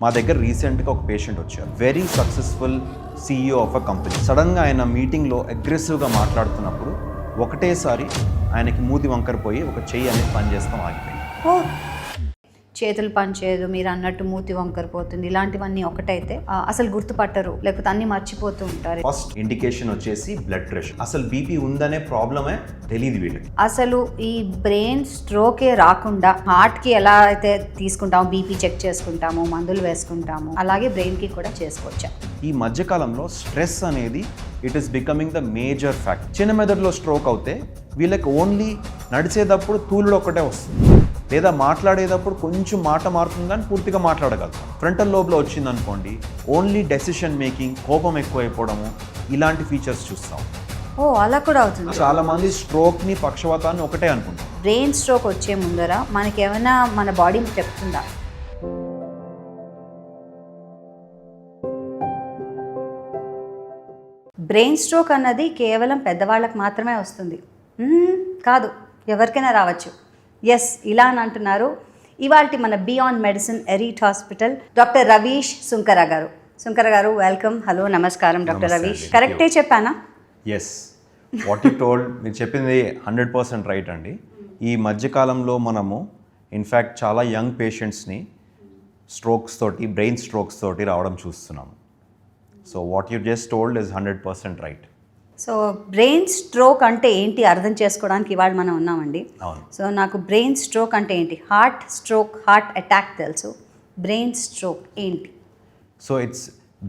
మా దగ్గర రీసెంట్గా ఒక పేషెంట్ వచ్చారు. Very successful CEO of a company. సడన్గా ఆయన మీటింగ్లో అగ్రెసివ్గా మాట్లాడుతున్నప్పుడు ఒకటేసారి ఆయనకి మూతి వంకరపోయి ఒక చెయ్యి అనేది పనిచేస్తాం ఆగిపోయింది. చేతులు పనిచేయదు, మీరు అన్నట్టు మూతి వంకరిపోతుంది, ఇలాంటివన్నీ ఒకటైతే అసలు గుర్తుపట్టరు, లేకపోతే అన్ని మర్చిపోతూ ఉంటారు. ఫస్ట్ ఇండికేషన్ వచ్చేసి బ్లడ్ ప్రెషర్. అసలు బీపీ ఉందనే ప్రాబ్లమే తెలియదు వీళ్ళకి. అసలు ఈ బ్రెయిన్ స్ట్రోకే రాకుండా హార్ట్కి ఎలా అయితే తీసుకుంటాము, బీపీ చెక్ చేసుకుంటాము, మందులు వేసుకుంటాము, అలాగే బ్రెయిన్కి కూడా చేసుకోవచ్చా? ఈ మధ్యకాలంలో స్ట్రెస్ అనేది it is becoming the major fact. చిన్న మెదడులో స్ట్రోక్ అవుతే వీళ్ళకి ఓన్లీ నడిచేటప్పుడు తూలుడు ఒక్కటే వస్తుంది, లేదా మాట్లాడేటప్పుడు కొంచెం మాట మారుతుంది కానీ పూర్తిగా మాట్లాడగలుగుతాం. ఫ్రంటల్ లోబ్లో వచ్చింది అనుకోండి, ఓన్లీ డెసిషన్ మేకింగ్, కోపం ఎక్కువైపోవడము, ఇలాంటి ఫీచర్స్ చూస్తాం. అలా కూడా అవుతుంది. చాలా మంది స్ట్రోక్ని, పక్షవాతాన్ని ఒకటే అనుకుంటాం. బ్రెయిన్ స్ట్రోక్ వచ్చే ముందర మనకి ఏమైనా మన బాడీ చెప్తుందా? బ్రెయిన్ స్ట్రోక్ అన్నది కేవలం పెద్దవాళ్ళకి మాత్రమే వస్తుంది కాదు, ఎవరికైనా రావచ్చు. ఎస్, ఇలా అని అంటున్నారు ఇవాల్టి మన బియాండ్ మెడిసిన్ ఎరీట్ hospital doctor Ravish Sunkara garu. Sunkara garu, welcome. Hello, నమస్కారం డాక్టర్ రవీష్. కరెక్టే చెప్పానా? ఎస్, వాట్ యు టోల్డ్, మీరు చెప్పింది 100% రైట్ అండి. ఈ మధ్యకాలంలో మనము ఇన్ఫ్యాక్ట్ చాలా యంగ్ పేషెంట్స్ని స్ట్రోక్స్ తోటి, బ్రెయిన్ స్ట్రోక్స్ తోటి రావడం చూస్తున్నాము. So what you just told is 100% right. So brain stroke అంటే ఏంటి అర్థం చేసుకోవడానికి ఇవాళ మనం ఉన్నామండి. సో నాకు బ్రెయిన్ స్ట్రోక్ అంటే ఏంటి, హార్ట్ స్ట్రోక్, హార్ట్ అటాక్ తెలుసు, బ్రెయిన్ స్ట్రోక్ ఏంటి? సో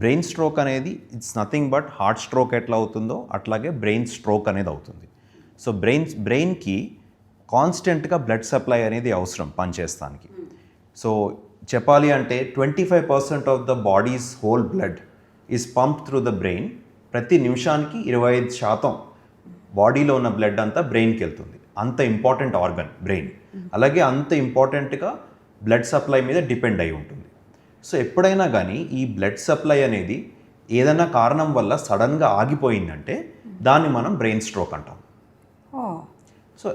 బ్రెయిన్ స్ట్రోక్ అనేది it's nothing but heart stroke ఎట్లా అవుతుందో అట్లాగే బ్రెయిన్ స్ట్రోక్ అనేది అవుతుంది. సో బ్రెయిన్కి కాన్స్టెంట్గా బ్లడ్ సప్లై అనేది అవసరం పనిచేస్తానికి. సో చెప్పాలి అంటే 25% of the bodies whole blood is pumped through the brain. ప్రతి నిమిషానికి 25% బాడీలో ఉన్న బ్లడ్ అంతా బ్రెయిన్కి వెళ్తుంది. అంత ఇంపార్టెంట్ ఆర్గన్ బ్రెయిన్. అలాగే అంత ఇంపార్టెంట్గా బ్లడ్ సప్లై మీద డిపెండ్ అయి ఉంటుంది. సో ఎప్పుడైనా కానీ ఈ బ్లడ్ సప్లై అనేది ఏదైనా కారణం వల్ల సడన్గా ఆగిపోయిందంటే దాన్ని మనం బ్రెయిన్ స్ట్రోక్ అంటాం. సో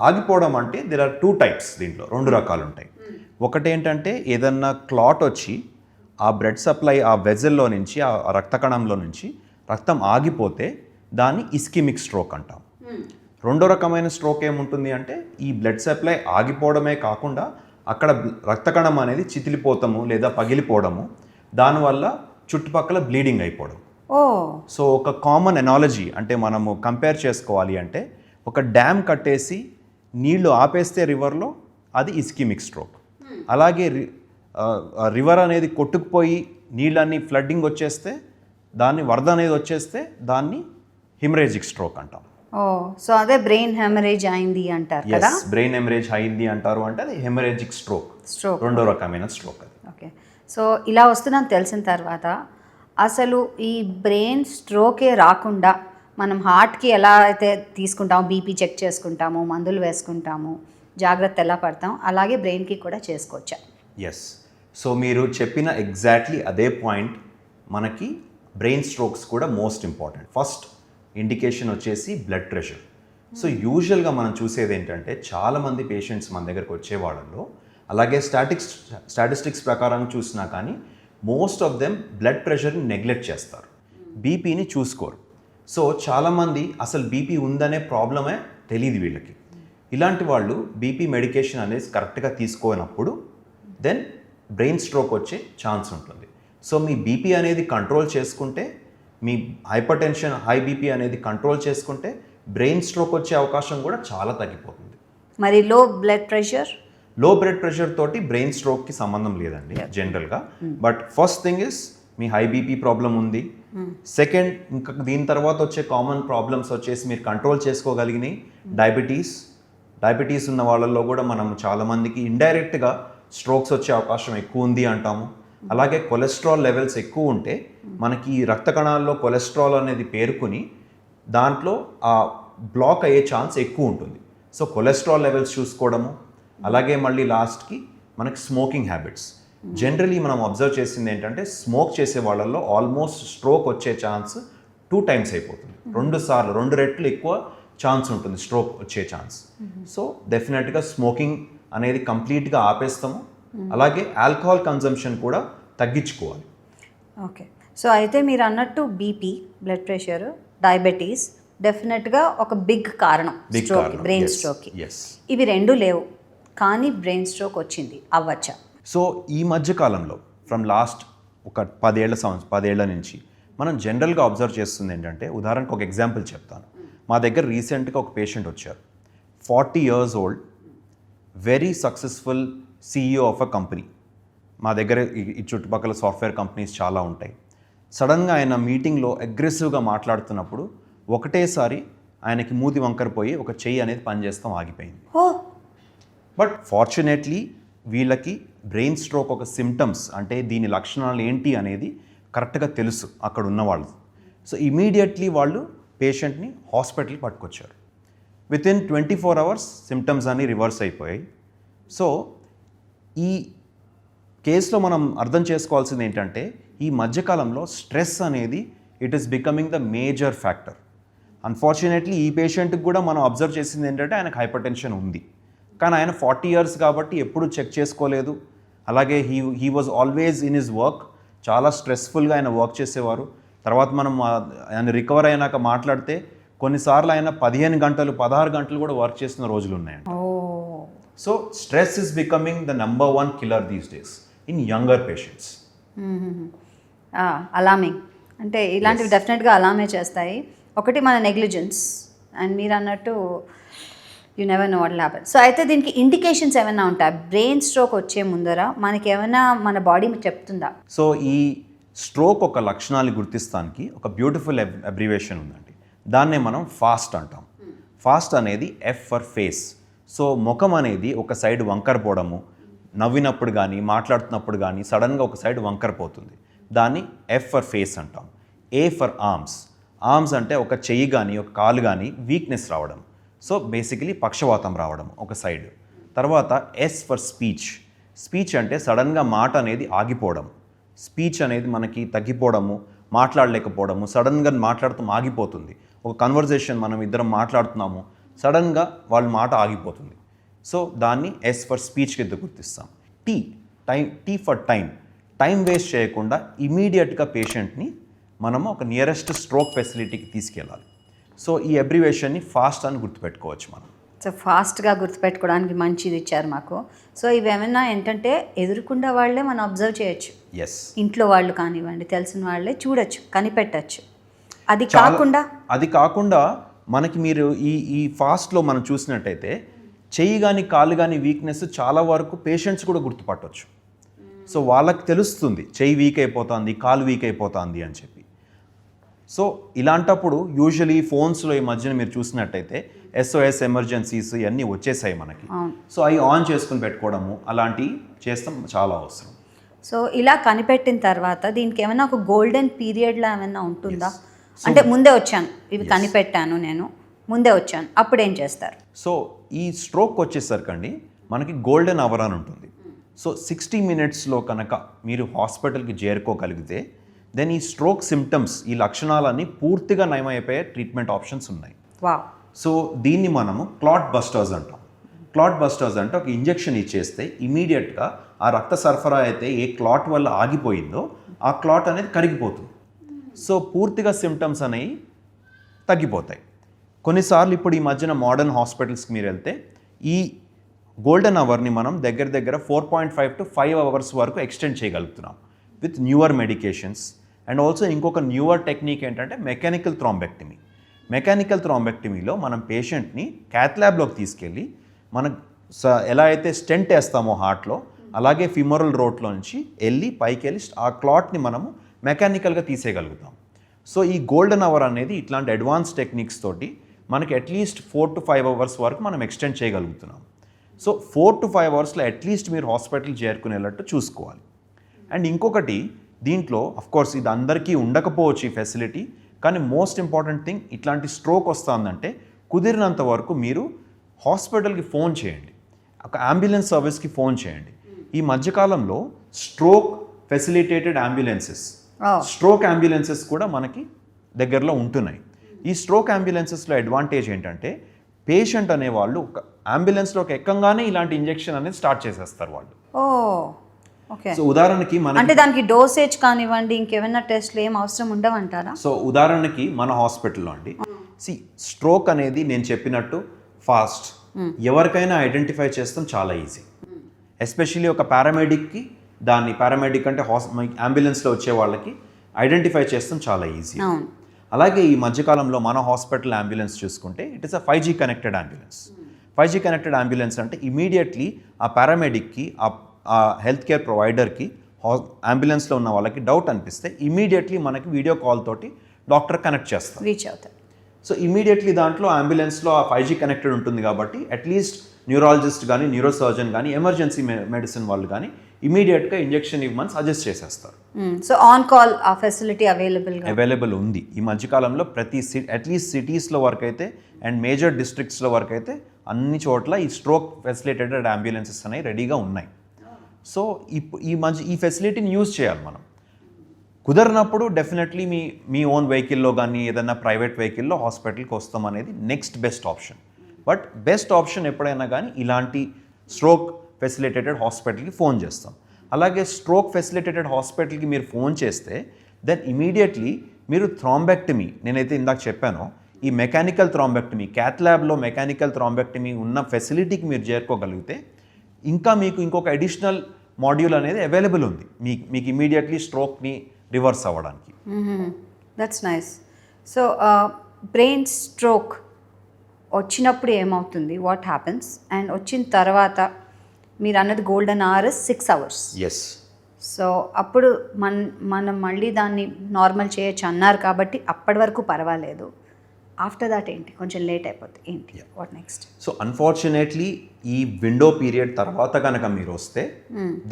ఆగిపోవడం అంటే దేర్ ఆర్ 2 టైప్స్, దీంట్లో 2 రకాలు ఉంటాయి. ఒకటి ఏంటంటే ఏదన్నా క్లాట్ వచ్చి ఆ బ్లడ్ సప్లై ఆ వెజల్లో నుంచి, ఆ రక్త కణంలో నుంచి రక్తం ఆగిపోతే దాన్ని ఇస్కిమిక్ స్ట్రోక్ అంటాం. రెండో రకమైన స్ట్రోక్ ఏముంటుంది అంటే ఈ బ్లడ్ సప్లై ఆగిపోవడమే కాకుండా అక్కడ రక్త కణం అనేది చితిలిపోతాము లేదా పగిలిపోవడము, దానివల్ల చుట్టుపక్కల బ్లీడింగ్ అయిపోవడం. సో ఒక కామన్ ఎనాలజీ అంటే మనము కంపేర్ చేసుకోవాలి అంటే ఒక డ్యామ్ కట్టేసి నీళ్లు ఆపేస్తే రివర్లో అది ఇస్కిమిక్ స్ట్రోక్. అలాగే రివర్ అనేది కొట్టుకుపోయి నీళ్ళన్నీ ఫ్లడ్డింగ్ వచ్చేస్తే, దాన్ని వరద అనేది వచ్చేస్తే దాన్ని హిమరేజిక్ స్ట్రోక్ అంటాం. సో అదే బ్రెయిన్ హెమరేజ్ అయింది అంటారు కదా? బ్రెయిన్ హెమరేజ్ అయింది అంటారు అంటే అది హెమరేజిక్ స్ట్రోక్, రెండో రకమైన స్ట్రోక్ అది. ఓకే, సో ఇలా వస్తుందని తెలిసిన తర్వాత అసలు ఈ బ్రెయిన్ స్ట్రోకే రాకుండా మనం హార్ట్కి ఎలా అయితే తీసుకుంటాము, బీపీ చెక్ చేసుకుంటాము, మందులు వేసుకుంటాము, జాగ్రత్త ఎలా పడతాం, అలాగే బ్రెయిన్కి కూడా చేసుకోవచ్చా? ఎస్, సో మీరు చెప్పిన ఎగ్జాక్ట్లీ అదే పాయింట్. మనకి బ్రెయిన్ స్ట్రోక్స్ కూడా మోస్ట్ ఇంపార్టెంట్. ఫస్ట్ ఇండికేషన్ వచ్చేసి బ్లడ్ ప్రెషర్. సో యూజువల్గా మనం చూసేది ఏంటంటే చాలామంది పేషెంట్స్ మన దగ్గరకు వచ్చే వాళ్ళలో, అలాగే స్టాటిస్టిక్స్ ప్రకారం చూసినా కానీ మోస్ట్ ఆఫ్ దెమ్ బ్లడ్ ప్రెషర్ని నెగ్లెక్ట్ చేస్తారు, బీపీని చూసుకోరు. సో చాలామంది అసలు బీపీ ఉందనే ప్రాబ్లమే తెలియదు వీళ్ళకి. ఇలాంటి వాళ్ళు బీపీ మెడికేషన్ అనేది కరెక్ట్గా తీసుకోనప్పుడు దెన్ బ్రెయిన్ స్ట్రోక్ వచ్చే ఛాన్స్ ఉంటుంది. సో మీ బీపీ అనేది కంట్రోల్ చేసుకుంటే, మీ హైపర్ టెన్షన్, హై బీపీ అనేది కంట్రోల్ చేసుకుంటే బ్రెయిన్ స్ట్రోక్ వచ్చే అవకాశం కూడా చాలా తగ్గిపోతుంది. మరి లో బ్లడ్ ప్రెషర్ తోటి బ్రెయిన్ స్ట్రోక్కి సంబంధం లేదండి జనరల్గా. But first thing is me high BP problem ఉంది. సెకండ్, ఇంకా దీని తర్వాత వచ్చే కామన్ ప్రాబ్లమ్స్ వచ్చేసి మీరు కంట్రోల్ చేసుకోగలిగినాయి డయాబెటీస్ ఉన్న వాళ్ళల్లో కూడా మనం చాలామందికి ఇండైరెక్ట్గా స్ట్రోక్స్ వచ్చే అవకాశం ఎక్కువ ఉంది అంటాము. అలాగే కొలెస్ట్రాల్ లెవెల్స్ ఎక్కువ ఉంటే మనకి ఈ రక్త కణాల్లో కొలెస్ట్రాల్ అనేది పేరుకుని దాంట్లో ఆ బ్లాక్ అయ్యే ఛాన్స్ ఎక్కువ ఉంటుంది. సో కొలెస్ట్రాల్ లెవెల్స్ చూసుకోవడము, అలాగే మళ్ళీ లాస్ట్కి మనకి స్మోకింగ్ హ్యాబిట్స్. జనరలీ మనం అబ్జర్వ్ చేసింది ఏంటంటే స్మోక్ చేసే వాళ్ళల్లో ఆల్మోస్ట్ స్ట్రోక్ వచ్చే ఛాన్స్ 2 times అయిపోతుంది. 2 రెట్లు ఎక్కువ ఛాన్స్ ఉంటుంది స్ట్రోక్ వచ్చే ఛాన్స్. సో డెఫినెట్గా స్మోకింగ్ అనేది కంప్లీట్గా ఆపేస్తాము. అలాగే ఆల్కహాల్ కన్జంప్షన్ కూడా తగ్గించుకోవాలి. ఓకే. సో అయితే మీరు అన్నట్టు బీపీ, బ్లడ్ ప్రెషర్, డయాబెటీస్ డెఫినెట్గా ఒక బిగ్ కారణం స్ట్రోక్, బ్రెయిన్ స్ట్రోక్కి. ఇవి రెండు లేవు కానీ బ్రెయిన్ స్ట్రోక్ వచ్చింది, అవ్వచ్చా? సో ఈ మధ్య కాలంలో ఫ్రమ్ లాస్ట్ ఒక 10 ఏళ్ల నుంచి మనం జనరల్గా అబ్జర్వ్ చేస్తుంది ఏంటంటే, ఉదాహరణకు ఒక ఎగ్జాంపుల్ చెప్తాను. మా దగ్గర రీసెంట్గా ఒక పేషెంట్ వచ్చారు, 40 years old, very successful CEO of a company. మా దగ్గర ఈ చుట్టుపక్కల సాఫ్ట్వేర్ కంపెనీస్ చాలా ఉంటాయి. సడన్గా ఆయన మీటింగ్లో అగ్రెసివ్గా మాట్లాడుతున్నప్పుడు ఒకటేసారి ఆయనకి మూతి వంకరపోయి ఒక చెయ్యి అనేది పనిచేస్తాం ఆగిపోయింది. బట్ ఫార్చునేట్లీ వీళ్ళకి బ్రెయిన్ స్ట్రోక్ ఒక సిమ్టమ్స్, అంటే దీని లక్షణాలు ఏంటి అనేది కరెక్ట్గా తెలుసు అక్కడ ఉన్న వాళ్ళు. సో ఇమీడియట్లీ వాళ్ళు పేషెంట్ని హాస్పిటల్కి పట్టుకొచ్చారు. వితిన్ 24 hours సిమ్టమ్స్ అన్నీ రివర్స్ అయిపోయాయి. సో ఈ కేసులో మనం అర్థం చేసుకోవాల్సింది ఏంటంటే, ఈ మధ్యకాలంలో స్ట్రెస్ అనేది it is becoming the major factor. Unfortunately ఈ పేషెంట్కి కూడా మనం అబ్జర్వ్ చేసింది ఏంటంటే ఆయనకు హైపర్ టెన్షన్ ఉంది, కానీ ఆయన 40 years కాబట్టి ఎప్పుడు చెక్ చేసుకోలేదు. అలాగే he was always in his work, చాలా స్ట్రెస్ఫుల్గా ఆయన వర్క్ చేసేవారు. తర్వాత మనం ఆయన రికవర్ అయినాక మాట్లాడితే కొన్నిసార్లు ఆయన 15 గంటలు 16 గంటలు కూడా వర్క్ చేస్తున్న రోజులు ఉన్నాయండి. So stress is becoming the number 1 killer these days in younger patients. Alarming, అంటే ఇలాంటివి డెఫినెట్గా అలామే చేస్తాయి. ఒకటి మన నెగ్లిజెన్స్, అండ్ మీరు అన్నట్టు you never know what will happen. So అయితే దీనికి ఇండికేషన్స్ ఏమైనా ఉంటాయి? బ్రెయిన్ స్ట్రోక్ వచ్చే ముందర మనకి ఏమైనా మన బాడీ చెప్తుందా? సో ఈ స్ట్రోక్ ఒక లక్షణాలు గుర్తిస్తానికి ఒక బ్యూటిఫుల్ అబ్రివేషన్ ఉందండి. దాన్నే మనం ఫాస్ట్ అంటాం. ఫాస్ట్ అనేది F ఫర్ ఫేస్. సో ముఖం అనేది ఒక సైడ్ వంకర పోవడము, నవ్వినప్పుడు కానీ మాట్లాడుతున్నప్పుడు కానీ సడన్గా ఒక సైడ్ వంకర పోతుంది, దాన్ని F ఫర్ ఫేస్ అంటాం. A for arms. ఆర్మ్స్ అంటే ఒక చెయ్యి కానీ ఒక కాలు కానీ వీక్నెస్ రావడం, సో బేసికలీ పక్షవాతం రావడం ఒక సైడ్. తర్వాత S ఫర్ స్పీచ్. స్పీచ్ అంటే సడన్గా మాట అనేది ఆగిపోవడం, స్పీచ్ అనేది మనకి తగ్గిపోవడము, మాట్లాడలేకపోవడము, సడన్గా మాట్లాడుతూ ఆగిపోతుంది. ఒక కన్వర్జేషన్ మనం ఇద్దరం మాట్లాడుతున్నాము, సడన్గా వాళ్ళ మాట ఆగిపోతుంది. సో దాన్ని S ఫర్ స్పీచ్ కింద గుర్తిస్తాం. T for time. Time waste చేయకుండా ఇమీడియట్గా పేషెంట్ని మనము ఒక నియరెస్ట్ స్ట్రోక్ ఫెసిలిటీకి తీసుకెళ్ళాలి. సో ఈ అబ్రివేషన్ని ఫాస్ట్ అని గుర్తుపెట్టుకోవచ్చు మనం. సో ఫాస్ట్గా గుర్తుపెట్టుకోవడానికి మంచిది ఇచ్చారు మాకు. సో ఇవేమైనా ఏంటంటే ఎదురుకుండా వాళ్ళే మనం అబ్జర్వ్ చేయొచ్చు. ఇంట్లో వాళ్ళు కానివ్వండి, తెలిసిన వాళ్ళే చూడొచ్చు, కనిపెట్టచ్చు. అది కాకుండా మనకి మీరు ఈ ఫాస్ట్లో మనం చూసినట్టయితే చెయ్యి కానీ కాలు కానీ వీక్నెస్ చాలా వరకు పేషెంట్స్ కూడా గుర్తుపట్టవచ్చు. సో వాళ్ళకి తెలుస్తుంది చెయ్యి వీక్ అయిపోతుంది, కాలు వీక్ అయిపోతుంది అని చెప్పి. సో ఇలాంటప్పుడు యూజువలీ ఫోన్స్లో ఈ మధ్యన మీరు చూసినట్టయితే SOS ఎమర్జెన్సీస్ ఇవన్నీ వచ్చేసాయి మనకి. సో అవి ఆన్ చేసుకుని పెట్టుకోవడము అలాంటివి చేస్తాం, చాలా అవసరం. సో ఇలా కనిపెట్టిన తర్వాత దీనికి ఏమైనా ఒక గోల్డెన్ పీరియడ్లో ఏమైనా ఉంటుందా? అంటే ముందే వచ్చాను, ఇవి కనిపెట్టాను, నేను ముందే వచ్చాను, అప్పుడు ఏం చేస్తారు? సో ఈ స్ట్రోక్ వచ్చేసరికండి మనకి గోల్డెన్ అవర్ అని ఉంటుంది. సో 60 minutesలో కనుక మీరు హాస్పిటల్కి చేరుకోగలిగితే దెన్ ఈ స్ట్రోక్ సిమ్టమ్స్, ఈ లక్షణాలన్నీ పూర్తిగా నయమైపోయే ట్రీట్మెంట్ ఆప్షన్స్ ఉన్నాయి. సో దీన్ని మనము క్లాట్ బస్టర్స్ అంటాం. క్లాట్ బస్టర్స్ అంటే ఒక ఇంజెక్షన్ ఇచ్చేస్తే ఇమీడియట్గా ఆ రక్త సరఫరా అయితే ఏ క్లాట్ వల్ల ఆగిపోయిందో ఆ క్లాట్ అనేది కరిగిపోతుంది. సో పూర్తిగా సిమ్టమ్స్ అనేవి తగ్గిపోతాయి. కొన్నిసార్లు ఇప్పుడు ఈ మధ్యన మోడర్న్ హాస్పిటల్స్కి మీరు వెళ్తే ఈ గోల్డెన్ అవర్ని మనం దగ్గర 4.5 to 5 hours వరకు ఎక్స్టెండ్ చేయగలుగుతున్నాం with newer medications. And also ఇంకొక న్యూవర్ టెక్నిక్ ఏంటంటే మెకానికల్ థ్రాంబెక్టమీ. మెకానికల్ థ్రాంబెక్టమీలో మనం పేషెంట్ని క్యాత్ ల్యాబ్లోకి తీసుకెళ్ళి మనం ఎలా అయితే స్టెంట్ వేస్తామో హార్ట్లో, అలాగే ఫిమోరల్ రోడ్లో నుంచి వెళ్ళి పైకి వెళ్ళి ఆ క్లాట్ని మనము మెకానికల్గా తీసేయగలుగుతాం. సో ఈ గోల్డెన్ అవర్ అనేది ఇట్లాంటి అడ్వాన్స్ టెక్నిక్స్ తోటి మనకి అట్లీస్ట్ 4 to 5 hours వరకు మనం ఎక్స్టెండ్ చేయగలుగుతున్నాం. సో 4 to 5 hours అట్లీస్ట్ మీరు హాస్పిటల్ చేరుకునేటట్టు చూసుకోవాలి. అండ్ ఇంకొకటి దీంట్లో అఫ్కోర్స్ ఇది అందరికీ ఉండకపోవచ్చు ఈ ఫెసిలిటీ, కానీ మోస్ట్ ఇంపార్టెంట్ థింగ్ ఇట్లాంటి స్ట్రోక్ వస్తుందంటే కుదిరినంత వరకు మీరు హాస్పిటల్కి ఫోన్ చేయండి, ఒక అంబులెన్స్ సర్వీస్కి ఫోన్ చేయండి. ఈ మధ్యకాలంలో stroke facilitated ambulances, stroke ambulances కూడా మనకి దగ్గరలో ఉంటున్నాయి. ఈ స్ట్రోక్ అంబులెన్సెస్లో అడ్వాంటేజ్ ఏంటంటే పేషెంట్ అనేవాళ్ళు ఒక అంబులెన్స్లోకి ఎక్కంగానే ఇలాంటి ఇంజెక్షన్ అనేది స్టార్ట్ చేసేస్తారు వాళ్ళు. ఓకే. సో ఉదాహరణకి మన అంటే దానికి డోసేజ్ కానివ్వండి ఇంకేమైనా టెస్ట్లు ఏం అవసరం ఉండవంటారా? సో ఉదాహరణకి మన హాస్పిటల్లో అండి స్ట్రోక్ అనేది నేను చెప్పినట్టు ఫాస్ట్ ఎవరికైనా ఐడెంటిఫై చేస్తాం చాలా ఈజీ. ఎస్పెషల్లీ ఒక పారామెడిక్కి దాన్ని పారామెడిక్ అంటే అంబులెన్స్లో వచ్చే వాళ్ళకి ఐడెంటిఫై చేస్తాం చాలా ఈజీ. అలాగే ఈ మధ్యకాలంలో మన హాస్పిటల్ అంబులెన్స్ చూసుకుంటే it is a 5G connected ambulance. 5G connected ambulance అంటే ఇమీడియట్లీ ఆ పారామెడిక్కి ఆ హెల్త్ కేర్ ప్రొవైడర్కి అంబులెన్స్లో ఉన్న వాళ్ళకి డౌట్ అనిపిస్తే ఇమీడియట్లీ మనకి వీడియో కాల్ తోటి డాక్టర్ కనెక్ట్ చేస్తారు, రీచ్ అవుతారు. సో ఇమీడియట్లీ దాంట్లో అంబులెన్స్లో ఆ 5G కనెక్టెడ్ ఉంటుంది కాబట్టి అట్లీస్ట్ న్యూరాలజిస్ట్ కానీ న్యూరో సర్జన్ కానీ ఎమర్జెన్సీ మెడిసిన్ వాళ్ళు కానీ ఇమీడియట్గా ఇంజెక్షన్ ఇవ్వమని సజెస్ట్ చేసేస్తారు. సో ఆన్ కాల్ ఆ ఫెసిలిటీ అవైలబుల్ ఉంది ఈ మధ్యకాలంలో ప్రతి అట్లీస్ట్ సిటీస్లో వరకు అయితే అండ్ మేజర్ డిస్ట్రిక్ట్స్లో వరకు అయితే అన్ని చోట్ల ఈ స్ట్రోక్ ఫెసిలిటేటెడ్ అంబులెన్సెస్ అనేవి రెడీగా ఉన్నాయి. సో ఈ ఫెసిలిటీని యూజ్ చేయాలి మనం. కుదరినప్పుడు డెఫినెట్లీ మీ ఓన్ వెహికల్లో కానీ ఏదైనా ప్రైవేట్ వెహికల్లో హాస్పిటల్కి వస్తాం అనేది next best option. But best option ఎప్పుడైనా కానీ ఇలాంటి స్ట్రోక్ ఫెసిలిటేటెడ్ హాస్పిటల్కి ఫోన్ చేస్తాం. అలాగే స్ట్రోక్ ఫెసిలిటేటెడ్ హాస్పిటల్కి మీరు ఫోన్ చేస్తే దెన్ ఇమీడియట్లీ మీరు థ్రాంబెక్టమీ, నేనైతే ఇందాక చెప్పానో ఈ మెకానికల్ థ్రాంబెక్టమీ, క్యాత్ ల్యాబ్లో మెకానికల్ థ్రాంబెక్టమీ ఉన్న ఫెసిలిటీకి మీరు చేరుకోగలిగితే ఇంకా మీకు ఇంకొక అడిషనల్ మాడ్యూల్ అనేది అవైలబుల్ ఉంది మీకు ఇమీడియట్లీ స్ట్రోక్ని రివర్స్ అవ్వడానికి. That's nice. So brain stroke వచ్చినప్పుడు ఏమవుతుంది, వాట్ హ్యాపెన్స్, అండ్ వచ్చిన తర్వాత మీరు అన్నది golden hour 6 hours. Yes. So అప్పుడు మనం మళ్ళీ దాన్ని నార్మల్ చేయొచ్చు అన్నారు కాబట్టి అప్పటి వరకు పర్వాలేదు. ఆఫ్టర్ దాట్ ఏంటి, కొంచెం లేట్ అయిపోతుంది ఏంటి, వాట్ నెక్స్ట్? సో అన్ఫార్చునేట్లీ ఈ విండో పీరియడ్ తర్వాత కనుక మీరు వస్తే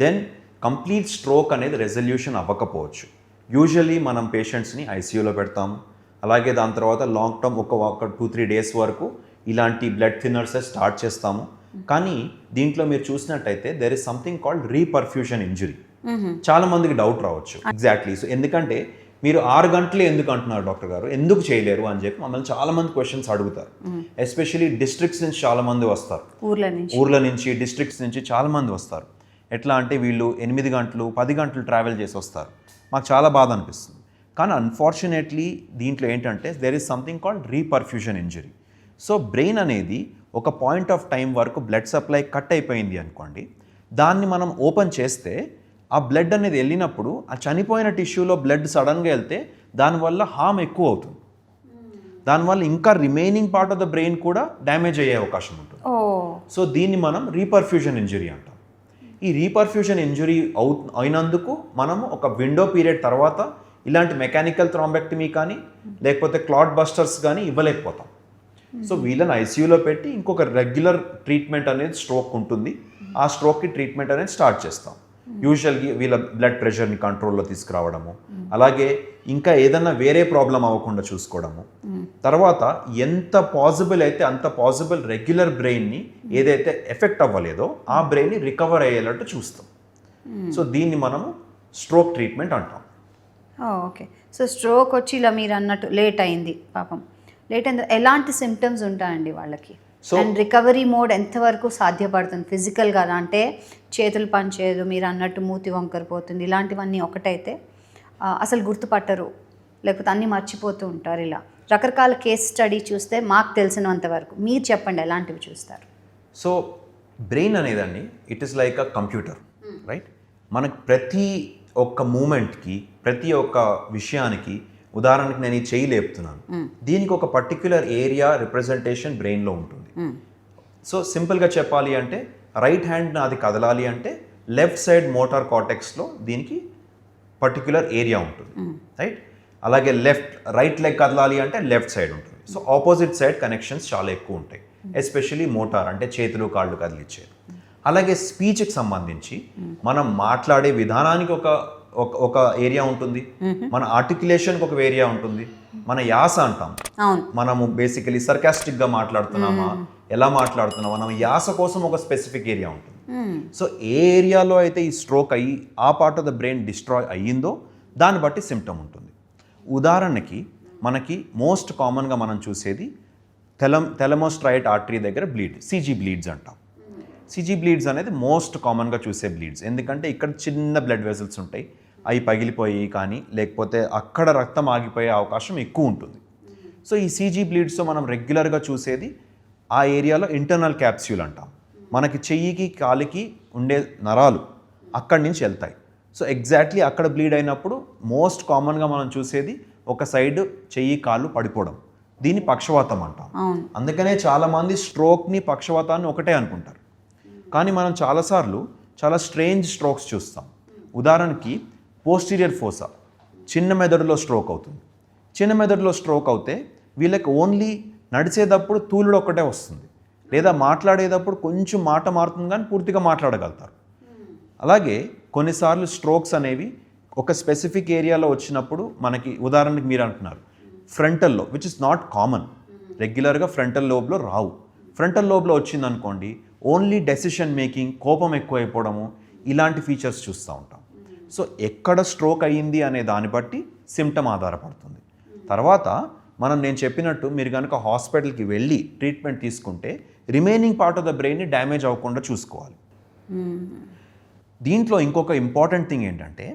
దెన్ కంప్లీట్ స్ట్రోక్ అనేది రెజల్యూషన్ అవ్వకపోవచ్చు. యూజువల్లీ మనం పేషెంట్స్ని ఐసీయూలో పెడతాము. అలాగే దాని తర్వాత లాంగ్ టర్మ్ ఒక 2-3 days వరకు ఇలాంటి బ్లడ్ థిన్నర్సే స్టార్ట్ చేస్తాము. కానీ దీంట్లో మీరు చూసినట్టయితే there is something called reperfusion injury. చాలా మందికి డౌట్ రావచ్చు. ఎగ్జాక్ట్లీ. సో ఎందుకంటే మీరు 6 గంటలే ఎందుకు అంటున్నారు డాక్టర్ గారు, ఎందుకు చేయలేరు అని చెప్పి మమ్మల్ని చాలా మంది క్వశ్చన్స్ అడుగుతారు. ఎస్పెషల్లీ డిస్ట్రిక్ట్స్ నుంచి చాలా మంది వస్తారు, ఊర్ల నుంచి డిస్ట్రిక్ట్స్ నుంచి చాలా మంది వస్తారు. ఎట్లా అంటే వీళ్ళు 8 గంటలు 10 గంటలు ట్రావెల్ చేసి వస్తారు. మాకు చాలా బాధ అనిపిస్తుంది. కానీ అన్ఫార్చునేట్లీ దీంట్లో ఏంటంటే there is something called reperfusion injury. So brain అనేది ఒక పాయింట్ ఆఫ్ టైం వరకు బ్లడ్ సప్లై కట్ అయిపోయింది అనుకోండి, దాన్ని మనం ఓపెన్ చేస్తే ఆ బ్లడ్ అనేది వెళ్ళినప్పుడు ఆ చనిపోయిన టిష్యూలో బ్లడ్ సడన్గా వెళ్తే దానివల్ల హార్మ్ ఎక్కువ అవుతుంది. దానివల్ల ఇంకా remaining part of the brain కూడా డ్యామేజ్ అయ్యే అవకాశం ఉంటుంది. సో దీన్ని మనం రీపర్ఫ్యూషన్ ఇంజరీ అంటాం. ఈ రీపర్ఫ్యూషన్ ఇంజరీ అయినందుకు మనము ఒక విండో పీరియడ్ తర్వాత ఇలాంటి మెకానికల్ థ్రాంబెక్టమీ కానీ లేకపోతే క్లాట్ బస్టర్స్ కానీ ఇవ్వలేకపోతాం. సో వీళ్ళని ఐసీయూలో పెట్టి ఇంకొక రెగ్యులర్ ట్రీట్మెంట్ అనేది స్ట్రోక్ ఉంటుంది. ఆ స్ట్రోక్కి ట్రీట్మెంట్ అనేది స్టార్ట్ చేస్తాం. యూజువల్గా వీళ్ళ బ్లడ్ ప్రెషర్ని కంట్రోల్లో తీసుకురావడము, అలాగే ఇంకా ఏదన్నా వేరే ప్రాబ్లం అవ్వకుండా చూసుకోవడము. తర్వాత ఎంత పాసిబుల్ అయితే అంత పాసిబుల్ రెగ్యులర్ బ్రెయిన్ని ఏదైతే ఎఫెక్ట్ అవ్వలేదో ఆ బ్రెయిన్ని రికవర్ అయ్యేటట్టు చూస్తాం. సో దీన్ని మనము స్ట్రోక్ ట్రీట్మెంట్ అంటాం. ఓకే. సో స్ట్రోక్ వచ్చి ఇలా మీరు అన్నట్టు లేట్ అయింది, పాపం లేట్ అయింది, ఎలాంటి సిమ్టమ్స్ ఉంటాయండి వాళ్ళకి? అండ్ రికవరీ మోడ్ ఎంతవరకు సాధ్యపడుతుంది ఫిజికల్గా? అంటే చేతులు పనిచేయదు, మీరు అన్నట్టు మూతి వంకరిపోతుంది, ఇలాంటివన్నీ ఒకటైతే అసలు గుర్తుపట్టరు, లేకపోతే అన్నీ మర్చిపోతూ ఉంటారు. ఇలా రకరకాల కేస్ స్టడీ చూస్తే మాకు తెలిసినంత వరకు మీరు చెప్పండి ఎలాంటివి చూస్తారు? సో బ్రెయిన్ అనేదండి it is like a computer, right? మనకు ప్రతి ఒక్క మూమెంట్కి ప్రతి ఒక్క విషయానికి, ఉదాహరణకి నేను ఈ చెయ్యి లేపుతున్నాను, దీనికి ఒక పర్టిక్యులర్ ఏరియా రిప్రజెంటేషన్ బ్రెయిన్లో ఉంటుంది. సో సింపుల్గా చెప్పాలి అంటే రైట్ హ్యాండ్ నాది కదలాలి అంటే లెఫ్ట్ సైడ్ మోటార్ కార్టెక్స్లో దీనికి పర్టిక్యులర్ ఏరియా ఉంటుంది, రైట్? అలాగే రైట్ లెగ్ కదలాలి అంటే లెఫ్ట్ సైడ్ ఉంటుంది. సో ఆపోజిట్ సైడ్ కనెక్షన్స్ చాలా ఎక్కువ ఉంటాయి, ఎస్పెషల్లీ మోటార్ అంటే చేతులు కాళ్ళు కదిలిచ్చేది. అలాగే స్పీచ్కి సంబంధించి మనం మాట్లాడే విధానానికి ఒక ఏరియా ఉంటుంది, మన ఆర్టికులేషన్కి ఒక ఏరియా ఉంటుంది, మన యాస అంటాం. మనము బేసికలీ సర్కాస్టిక్గా మాట్లాడుతున్నామా, ఎలా మాట్లాడుతున్నామా, మనం యాస కోసం ఒక స్పెసిఫిక్ ఏరియా ఉంటుంది. సో ఏ ఏరియాలో అయితే ఈ స్ట్రోక్ అయ్యి ఆ part of the brain destroy అయ్యిందో దాన్ని బట్టి సిమ్టమ్ ఉంటుంది. ఉదాహరణకి మనకి మోస్ట్ కామన్గా మనం చూసేది థెలమోస్ట్రైట్ ఆర్టరీ దగ్గర బ్లీడ్, CG బ్లీడ్స్ అంటాం. సిజీ బ్లీడ్స్ అనేది మోస్ట్ కామన్గా చూసే బ్లీడ్స్. ఎందుకంటే ఇక్కడ చిన్న బ్లడ్ వెజల్స్ ఉంటాయి, అవి పగిలిపోయి కానీ లేకపోతే అక్కడ రక్తం ఆగిపోయే అవకాశం ఎక్కువ ఉంటుంది. సో ఈ సీజీ బ్లీడ్స్తో మనం రెగ్యులర్గా చూసేది ఆ ఏరియాలో ఇంటర్నల్ క్యాప్స్యూల్ అంటాం. మనకి చెయ్యికి కాలికి ఉండే నరాలు అక్కడి నుంచి వెళ్తాయి. సో ఎగ్జాక్ట్లీ అక్కడ బ్లీడ్ అయినప్పుడు మోస్ట్ కామన్గా మనం చూసేది ఒక సైడ్ చెయ్యి కాళ్ళు పడిపోవడం, దీన్ని పక్షవాతం అంటాం. అందుకనే చాలామంది స్ట్రోక్ని పక్షవాతాన్ని ఒకటే అనుకుంటారు. కానీ మనం చాలాసార్లు చాలా స్ట్రేంజ్ స్ట్రోక్స్ చూస్తాం. ఉదాహరణకి పోస్టీరియర్ ఫోసా, చిన్న మెదడులో స్ట్రోక్ అవుతుంది. చిన్న మెదడులో స్ట్రోక్ అవుతే వీళ్ళకి ఓన్లీ నడిచేటప్పుడు తూలుడు ఒక్కటే వస్తుంది, లేదా మాట్లాడేటప్పుడు కొంచెం మాట మారుతుంది కానీ పూర్తిగా మాట్లాడగలుగుతారు. అలాగే కొన్నిసార్లు స్ట్రోక్స్ అనేవి ఒక స్పెసిఫిక్ ఏరియాలో వచ్చినప్పుడు మనకి ఉదాహరణకి మీరు అంటున్నారు ఫ్రంటల్లో, విచ్ ఇస్ నాట్ కామన్. రెగ్యులర్గా ఫ్రంటల్ లోబ్లో రావు. ఫ్రంటల్ లోబ్లో వచ్చిందనుకోండి ఓన్లీ డెసిషన్ మేకింగ్, కోపం ఎక్కువైపోవడము, ఇలాంటి ఫీచర్స్ చూస్తూ ఉంటాం. సో ఎక్కడ స్ట్రోక్ అయ్యింది అనే దాన్ని బట్టి సిమ్టమ్ ఆధారపడుతుంది. తర్వాత నేను చెప్పినట్టు మీరు కనుక హాస్పిటల్కి వెళ్ళి ట్రీట్మెంట్ తీసుకుంటే రిమైనింగ్ పార్ట్ ఆఫ్ ద బ్రెయిన్ని డ్యామేజ్ అవ్వకుండా చూసుకోవాలి. దీంట్లో ఇంకొక ఇంపార్టెంట్ థింగ్ ఏంటంటే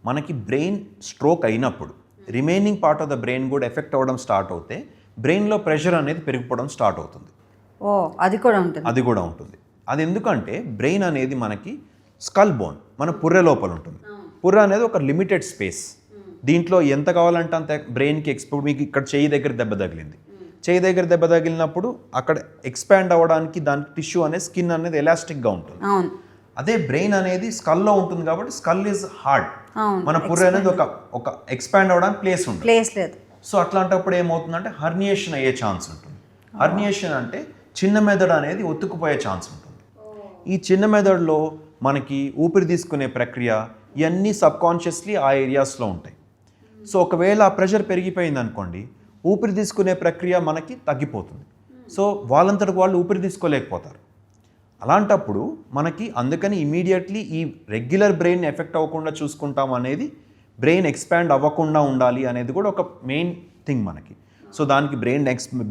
మనకి బ్రెయిన్ స్ట్రోక్ అయినప్పుడు remaining part of the brain కూడా ఎఫెక్ట్ అవ్వడం స్టార్ట్ అవుతే బ్రెయిన్లో ప్రెషర్ అనేది పెరిగిపోవడం స్టార్ట్ అవుతుంది. అది కూడా ఉంటుంది. అది ఎందుకంటే బ్రెయిన్ అనేది మనకి స్కల్ బోన్, మన పుర్రె లోపల ఉంటుంది. పుర్రె అనేది ఒక లిమిటెడ్ స్పేస్. దీంట్లో ఎంత కావాలంటే అంత బ్రెయిన్కి మీకు ఇక్కడ చెయ్యి దగ్గర దెబ్బ తగిలింది. చెయ్యి దగ్గర దెబ్బ తగిలినప్పుడు అక్కడ ఎక్స్పాండ్ అవ్వడానికి దానికి టిష్యూ అనేది స్కిన్ అనేది ఎలాస్టిక్గా ఉంటుంది. అదే బ్రెయిన్ అనేది స్కల్లో ఉంటుంది కాబట్టి స్కల్ ఈజ్ హార్డ్. మన పుర్రె అనేది ఒక ఎక్స్పాండ్ అవ్వడానికి ప్లేస్ లేదు. సో అట్లాంటప్పుడు ఏమవుతుందంటే హర్నియేషన్ అయ్యే ఛాన్స్ ఉంటుంది. హర్నియేషన్ అంటే చిన్న మెదడు అనేది ఒత్తుకుపోయే ఛాన్స్ ఉంటుంది. ఈ చిన్న మెదడులో మనకి ఊపిరి తీసుకునే ప్రక్రియ ఇవన్నీ సబ్కాన్షియస్లీ ఆ ఏరియాస్లో ఉంటాయి. సో ఒకవేళ ఆ ప్రెషర్ పెరిగిపోయింది అనుకోండి, ఊపిరి తీసుకునే ప్రక్రియ మనకి తగ్గిపోతుంది. సో వాళ్ళంతటికి వాళ్ళు ఊపిరి తీసుకోలేకపోతారు. అలాంటప్పుడు మనకి అందుకని ఇమీడియట్లీ ఈ రెగ్యులర్ బ్రెయిన్ ఎఫెక్ట్ అవ్వకుండా చూసుకుంటాం అనేది, బ్రెయిన్ ఎక్స్పాండ్ అవ్వకుండా ఉండాలి అనేది కూడా ఒక మెయిన్ థింగ్ మనకి. సో దానికి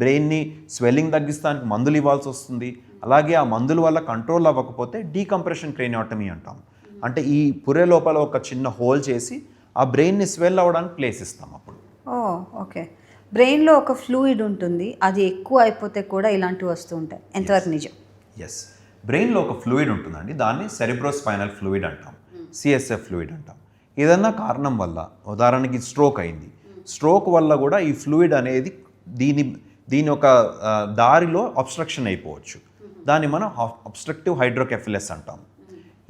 బ్రెయిన్ని స్వెల్లింగ్ తగ్గిస్తానికి మందులు ఇవ్వాల్సి వస్తుంది. అలాగే ఆ మందుల వల్ల కంట్రోల్ అవ్వకపోతే డీకంప్రెషన్ క్రేనియోటమీ అంటాం. అంటే ఈ పుర్రె లోపల ఒక చిన్న హోల్ చేసి ఆ బ్రెయిన్ని స్వెల్ అవ్వడానికి ప్లేస్ ఇస్తాం అప్పుడు. ఓకే. బ్రెయిన్లో ఒక ఫ్లూయిడ్ ఉంటుంది, అది ఎక్కువ అయిపోతే కూడా ఇలాంటివి వస్తూ ఉంటాయి. ఎంతవరకు నిజం? ఎస్, బ్రెయిన్లో ఒక ఫ్లూయిడ్ ఉంటుందండి, దాన్ని సెరిబ్రోస్పైనల్ ఫ్లూయిడ్ అంటాం, సిఎస్ఎఫ్ ఫ్లూయిడ్ అంటాం. ఏదన్నా కారణం వల్ల, ఉదాహరణకి స్ట్రోక్ అయింది, స్ట్రోక్ వల్ల కూడా ఈ ఫ్లూయిడ్ అనేది దీని ఒక దారిలో అబ్స్ట్రక్షన్ అయిపోవచ్చు. దాన్ని మనం అబ్స్ట్రక్టివ్ హైడ్రోకెఫిలస్ అంటాం.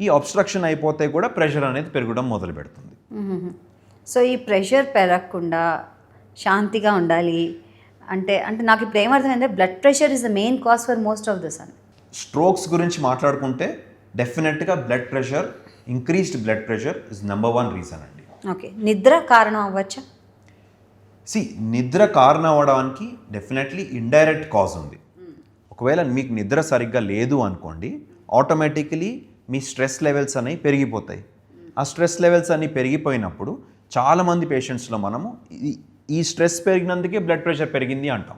ఈ అబ్స్ట్రక్షన్ అయిపోతే కూడా ప్రెషర్ అనేది పెరగడం మొదలు పెడుతుంది. సో ఈ ప్రెషర్ పెరగకుండా శాంతిగా ఉండాలి అంటే నాకు ఇప్పుడు ఏమర్థమైందంటే blood pressure is the main cause for most of this అని. స్ట్రోక్స్ గురించి మాట్లాడుకుంటే డెఫినెట్గా blood pressure, increased blood pressure is number 1 reason అండి. ఓకే. నిద్ర కారణం అవ్వచ్చా? నిద్ర కారణం అవ్వడానికి డెఫినెట్లీ ఇండైరెక్ట్ కాజ్ ఉంది. ఒకవేళ మీకు నిద్ర సరిగ్గా లేదు అనుకోండి, ఆటోమేటికలీ మీ స్ట్రెస్ లెవెల్స్ అనేవి పెరిగిపోతాయి. ఆ స్ట్రెస్ లెవెల్స్ అన్నీ పెరిగిపోయినప్పుడు చాలామంది పేషెంట్స్లో మనము ఈ స్ట్రెస్ పెరిగినందుకే బ్లడ్ ప్రెషర్ పెరిగింది అంటాం.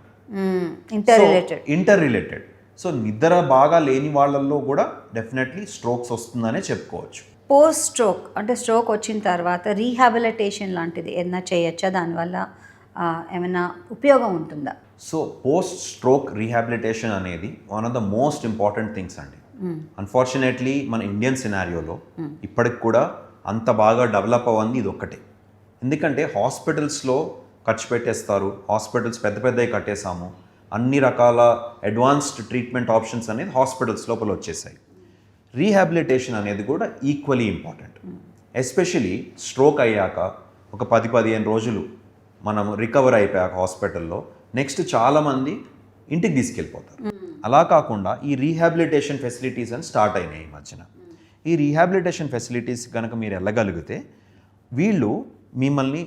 Inter related. సో నిద్ర బాగా లేని వాళ్ళల్లో కూడా డెఫినెట్లీ స్ట్రోక్స్ వస్తుందనే చెప్పుకోవచ్చు. పోస్ట్ స్ట్రోక్ అంటే స్ట్రోక్ వచ్చిన తర్వాత రీహాబిలిటేషన్ లాంటిది ఏదైనా చేయొచ్చా? దానివల్ల ఏమైనా ఉపయోగం ఉంటుందా? సో పోస్ట్ స్ట్రోక్ రీహాబిలిటేషన్ అనేది one of the most important things అండి. అన్ఫార్చునేట్లీ మన ఇండియన్ సినారియోలో ఇప్పటికి కూడా అంత బాగా డెవలప్ అవ్వంది ఇది ఒక్కటే. ఎందుకంటే హాస్పిటల్స్లో ఖర్చు పెట్టేస్తారు, హాస్పిటల్స్ పెద్ద పెద్దవి కట్టేసాము, అన్ని రకాల అడ్వాన్స్డ్ ట్రీట్మెంట్ ఆప్షన్స్ అనేది హాస్పిటల్స్ లోపల వచ్చేసాయి. రీహాబిలిటేషన్ అనేది కూడా ఈక్వలీ ఇంపార్టెంట్. ఎస్పెషలీ స్ట్రోక్ అయ్యాక ఒక 10-15 రోజులు మనం రికవర్ అయిపోయాక హాస్పిటల్లో నెక్స్ట్ చాలామంది ఇంటికి తీసుకెళ్ళిపోతారు. అలా కాకుండా ఈ రీహాబిలిటేషన్ ఫెసిలిటీస్ అని స్టార్ట్ అయినాయి ఈ మధ్యన. ఈ రీహాబిలిటేషన్ ఫెసిలిటీస్ కనుక మీరు వెళ్ళగలిగితే వీళ్ళు మిమ్మల్ని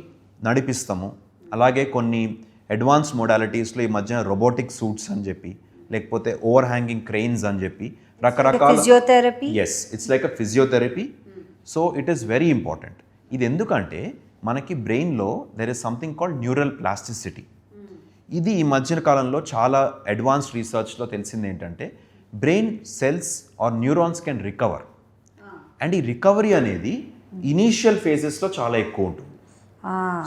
నడిపిస్తాము. అలాగే కొన్ని అడ్వాన్స్ మోడాలిటీస్లో ఈ మధ్యన రోబోటిక్ సూట్స్ అని చెప్పి, లేకపోతే ఓవర్ హ్యాంగింగ్ క్రెయిన్స్ అని చెప్పి రకరకాల physiotherapy. Yes, it's like a physiotherapy. So it is very important. ఇది ఎందుకంటే మనకి బ్రెయిన్లో there is something called neural plasticity. ఇది ఈ మధ్యన కాలంలో చాలా అడ్వాన్స్డ్ రీసెర్చ్లో తెలిసింది ఏంటంటే brain cells or neurons can recover. And ఈ రికవరీ అనేది ఇనీషియల్ ఫేజెస్లో చాలా ఎక్కువ ఉంటుంది.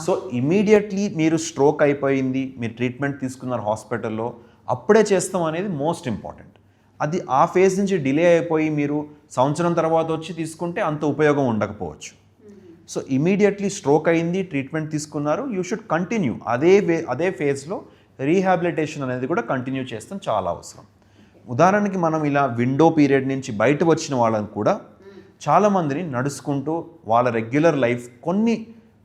సో ఇమీడియట్లీ మీరు స్ట్రోక్ అయిపోయింది, మీరు ట్రీట్మెంట్ తీసుకున్నారు హాస్పిటల్లో, అప్పుడే చేస్తాం అనేది మోస్ట్ ఇంపార్టెంట్. అది ఆ ఫేజ్ నుంచి డిలే అయిపోయి మీరు సంవత్సరం తర్వాత వచ్చి తీసుకుంటే అంత ఉపయోగం ఉండకపోవచ్చు. సో ఇమీడియట్లీ స్ట్రోక్ అయింది, ట్రీట్మెంట్ తీసుకున్నారు, యూ షుడ్ కంటిన్యూ అదే ఫేజ్లో రీహాబిలిటేషన్ అనేది కూడా కంటిన్యూ చేస్తాం చాలా అవసరం. ఉదాహరణకి మనం ఇలా విండో పీరియడ్ నుంచి బయట వచ్చిన వాళ్ళని కూడా చాలామందిని నడుచుకుంటూ వాళ్ళ రెగ్యులర్ లైఫ్ కొన్ని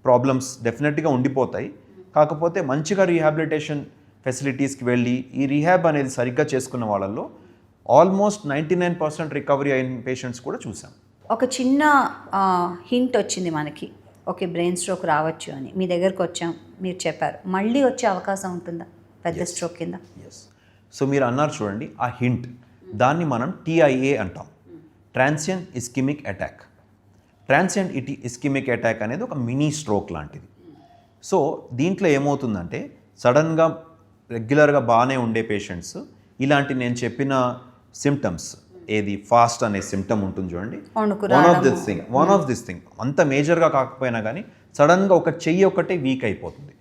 ప్రాబ్లమ్స్ డెఫినెట్గా ఉండిపోతాయి. కాకపోతే మంచిగా రీహాబిలిటేషన్ ఫెసిలిటీస్కి వెళ్ళి ఈ రీహాబ్ అనేది సరిగ్గా చేసుకున్న వాళ్ళల్లో ఆల్మోస్ట్ 99% రికవరీ అయిన పేషెంట్స్ కూడా చూసాం. ఒక చిన్న హింట్ వచ్చింది మనకి, ఓకే బ్రెయిన్ స్ట్రోక్ రావచ్చు అని. మీ దగ్గరకు వచ్చాం, మీరు చెప్పారు, మళ్ళీ వచ్చే అవకాశం ఉంటుందా పెద్ద స్ట్రోక్ కింద? ఎస్. సో మీరు అన్నారు చూడండి ఆ హింట్, దాన్ని మనం TIA అంటాం, transient ischaemic attack. Transient ischaemic attack అనేది ఒక మినీ స్ట్రోక్ లాంటిది. సో దీంట్లో ఏమవుతుందంటే సడన్గా రెగ్యులర్గా బాగానే ఉండే పేషెంట్స్ ఇలాంటి నేను చెప్పిన సిమ్టమ్స్, ఏది ఫాస్ట్ అనే సిమ్టమ్ ఉంటుంది చూడండి, వన్ ఆఫ్ దిస్ థింగ్ అంత మేజర్గా కాకపోయినా కానీ సడన్గా ఒక చెయ్యి ఒకటే వీక్ అయిపోతుంది.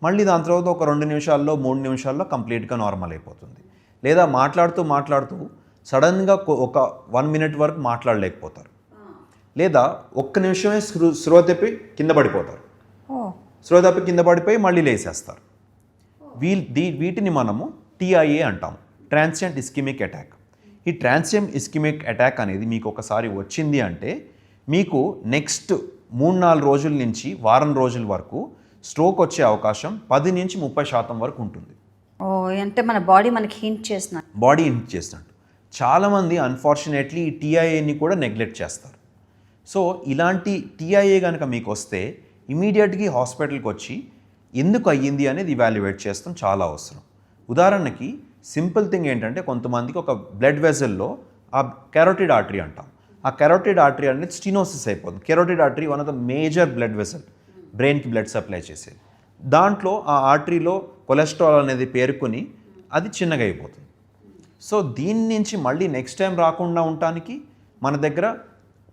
మళ్ళీ దాని తర్వాత ఒక 2 నిమిషాల్లో 3 నిమిషాల్లో కంప్లీట్గా నార్మల్ అయిపోతుంది. లేదా మాట్లాడుతూ సడన్గా ఒక 1 మినిట్ వరకు మాట్లాడలేకపోతారు. లేదా ఒక్క నిమిషమే స్పృహ తప్పి కింద పడిపోతారు. స్పృహ తప్పి కింద పడిపోయి మళ్ళీ లేసేస్తారు. వీటిని మనము TIA అంటాము, ట్రాన్సియెంట్ ఇస్కిమిక్ అటాక్. ఈ ట్రాన్సియెంట్ ఇస్కిమిక్ అటాక్ అనేది మీకు ఒకసారి వచ్చింది అంటే మీకు నెక్స్ట్ 3-4 రోజుల నుంచి వారం రోజుల వరకు స్ట్రోక్ వచ్చే అవకాశం 10 నుంచి 30% వరకు ఉంటుంది. అంటే మన బాడీ మనకి హింట్ చేసినట్టు. చాలామంది అన్ఫార్చునేట్లీ ఈ TIAని కూడా నెగ్లెక్ట్ చేస్తారు. సో ఇలాంటి TIA కనుక మీకు వస్తే ఇమీడియట్గా హాస్పిటల్కి వచ్చి ఎందుకు అయ్యింది అనేది ఇవాల్యుయేట్ చేస్తాం చాలా అవసరం. ఉదాహరణకి సింపుల్ థింగ్ ఏంటంటే కొంతమందికి ఒక బ్లడ్ వెజల్లో ఆ కెరోటిడ్ ఆర్టరీ అంటాం, ఆ కెరోటిడ్ ఆర్టరీ అనేది స్టినోసిస్ అయిపోతుంది. Carotid artery one of the major blood vessel, బ్రెయిన్కి బ్లడ్ సప్లై చేసేది. దాంట్లో ఆ ఆర్టరీలో కొలెస్ట్రాల్ అనేది పేరుకొని అది చిన్నగా అయిపోతుంది. సో దీని నుంచి మళ్ళీ నెక్స్ట్ టైం రాకుండా ఉండటానికి మన దగ్గర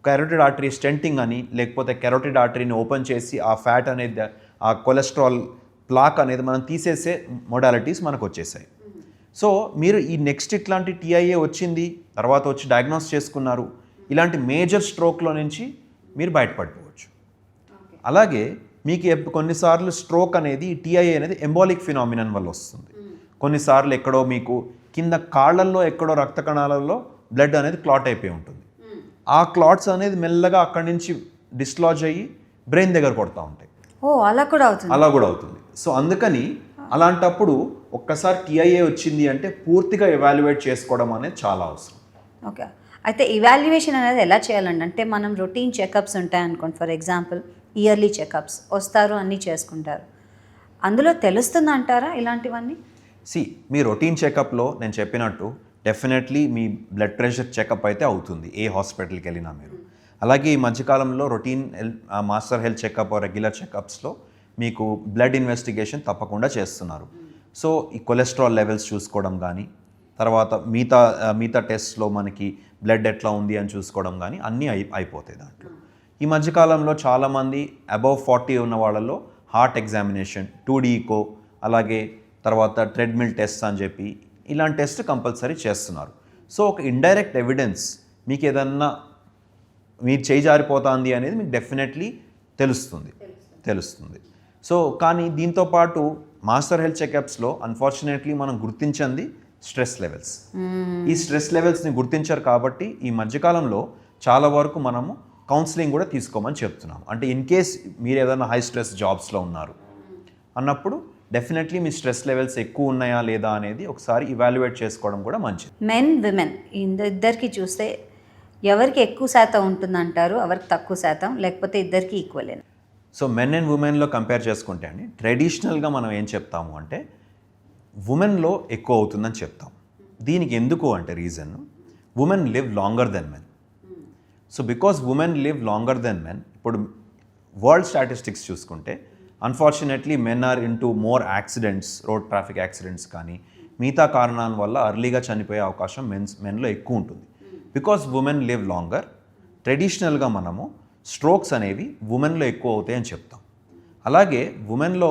కెరోటిడ్ ఆర్టరీ స్టెంటింగ్ అని, లేకపోతే కెరోటిడ్ ఆర్టరీని ఓపెన్ చేసి ఆ ఫ్యాట్ అనేది, ఆ కొలెస్ట్రాల్ ప్లాక్ అనేది మనం తీసేసే మోడాలిటీస్ మనకు వచ్చేసాయి. సో మీరు ఈ నెక్స్ట్ ఇట్లాంటి TIA వచ్చింది, తర్వాత వచ్చి డయాగ్నోస్ చేసుకున్నారు, ఇలాంటి మేజర్ స్ట్రోక్లో నుంచి మీరు బయటపడిపోవచ్చు. అలాగే మీకు కొన్నిసార్లు స్ట్రోక్ అనేది TIA అనేది ఎంబాలిక్ ఫినామినన్ వల్ల వస్తుంది. కొన్నిసార్లు ఎక్కడో మీకు కింద కాళ్ళల్లో ఎక్కడో రక్త కణాలలో బ్లడ్ అనేది క్లాట్ అయిపోయి ఉంటుంది. ఆ క్లాట్స్ అనేది మెల్లగా అక్కడి నుంచి డిస్లాజ్ అయ్యి బ్రెయిన్ దగ్గర కొడతా ఉంటాయి. అలా కూడా అవుతుంది. సో అందుకని అలాంటప్పుడు ఒక్కసారి TIA వచ్చింది అంటే పూర్తిగా ఎవాల్యుయేట్ చేసుకోవడం అనేది చాలా అవసరం. ఓకే, అయితే ఇవాల్యుయేషన్ అనేది ఎలా చేయాలండి? అంటే మనం రొటీన్ చెకప్స్ ఉంటాయనుకోండి, ఫర్ ఎగ్జాంపుల్ ఇయర్లీ చెకప్స్ వస్తారు, అన్నీ చేసుకుంటారు, అందులో తెలుస్తుంది అంటారా ఇలాంటివన్నీ? మీ రొటీన్ చెకప్లో నేను చెప్పినట్టు డెఫినెట్లీ మీ బ్లడ్ ప్రెషర్ చెకప్ అయితే అవుతుంది ఏ హాస్పిటల్కి వెళ్ళినా మీరు. అలాగే ఈ మధ్యకాలంలో routine master health checkup regular చెకప్స్లో మీకు బ్లడ్ ఇన్వెస్టిగేషన్ తప్పకుండా చేస్తున్నారు. సో ఈ కొలెస్ట్రాల్ లెవెల్స్ చూసుకోవడం కానీ, తర్వాత మిగతా టెస్ట్లో మనకి బ్లడ్ ఎట్లా ఉంది అని చూసుకోవడం కానీ అన్నీ అయిపోతాయి దాంట్లో. ఈ మధ్యకాలంలో చాలామంది అబవ్ 40 ఉన్న వాళ్ళలో హార్ట్ ఎగ్జామినేషన్, 2D ఈకో, అలాగే తర్వాత ట్రెడ్మిల్ టెస్ట్ అని చెప్పి ఇలాంటి టెస్ట్ కంపల్సరీ చేస్తున్నారు. సో ఒక ఇండైరెక్ట్ ఎవిడెన్స్ మీకు ఏదన్నా మీరు చేయి జారిపోతుంది అనేది మీకు డెఫినెట్లీ తెలుస్తుంది. సో కానీ దీంతోపాటు మాస్టర్ హెల్త్ చెకప్స్లో అన్ఫార్చునేట్లీ మనం గుర్తించింది స్ట్రెస్ లెవెల్స్. ఈ స్ట్రెస్ లెవెల్స్ని గుర్తించారు కాబట్టి ఈ మధ్యకాలంలో చాలా వరకు మనము కౌన్సిలింగ్ కూడా తీసుకోమని చెప్తున్నాం. అంటే ఇన్ కేస్ మీరు ఏదైనా హై స్ట్రెస్ జాబ్స్లో ఉన్నారు అన్నప్పుడు డెఫినెట్లీ మీ స్ట్రెస్ లెవెల్స్ ఎక్కువ ఉన్నాయా లేదా అనేది ఒకసారి ఇవాల్యుయేట్ చేసుకోవడం కూడా మంచిది. మెన్ విమెన్ ఇద్దరికి చూస్తే ఎవరికి ఎక్కువ శాతం ఉంటుందంటారు, ఎవరికి తక్కువ శాతం, లేకపోతే ఇద్దరికి ఈక్వల్? సో మెన్ అండ్ ఉమెన్లో కంపేర్ చేసుకుంటే అండి ట్రెడిషనల్గా మనం ఏం చెప్తాము అంటే ఉమెన్లో ఎక్కువ అవుతుందని చెప్తాం. దీనికి ఎందుకు అంటే reason, women live longer than men. So because women live longer than men, ఇప్పుడు వరల్డ్ స్టాటిస్టిక్స్ చూసుకుంటే unfortunately men are into more accidents, road traffic accidents కానీ మిగతా కారణాల వల్ల అర్లీగా చనిపోయే అవకాశం మెన్లో ఎక్కువ ఉంటుంది. బికాస్ ఉమెన్ లివ్ లాంగర్, ట్రెడిషనల్గా మనము స్ట్రోక్స్ అనేవి ఉమెన్లో ఎక్కువ అవుతాయి అని చెప్తాం. అలాగే ఉమెన్లో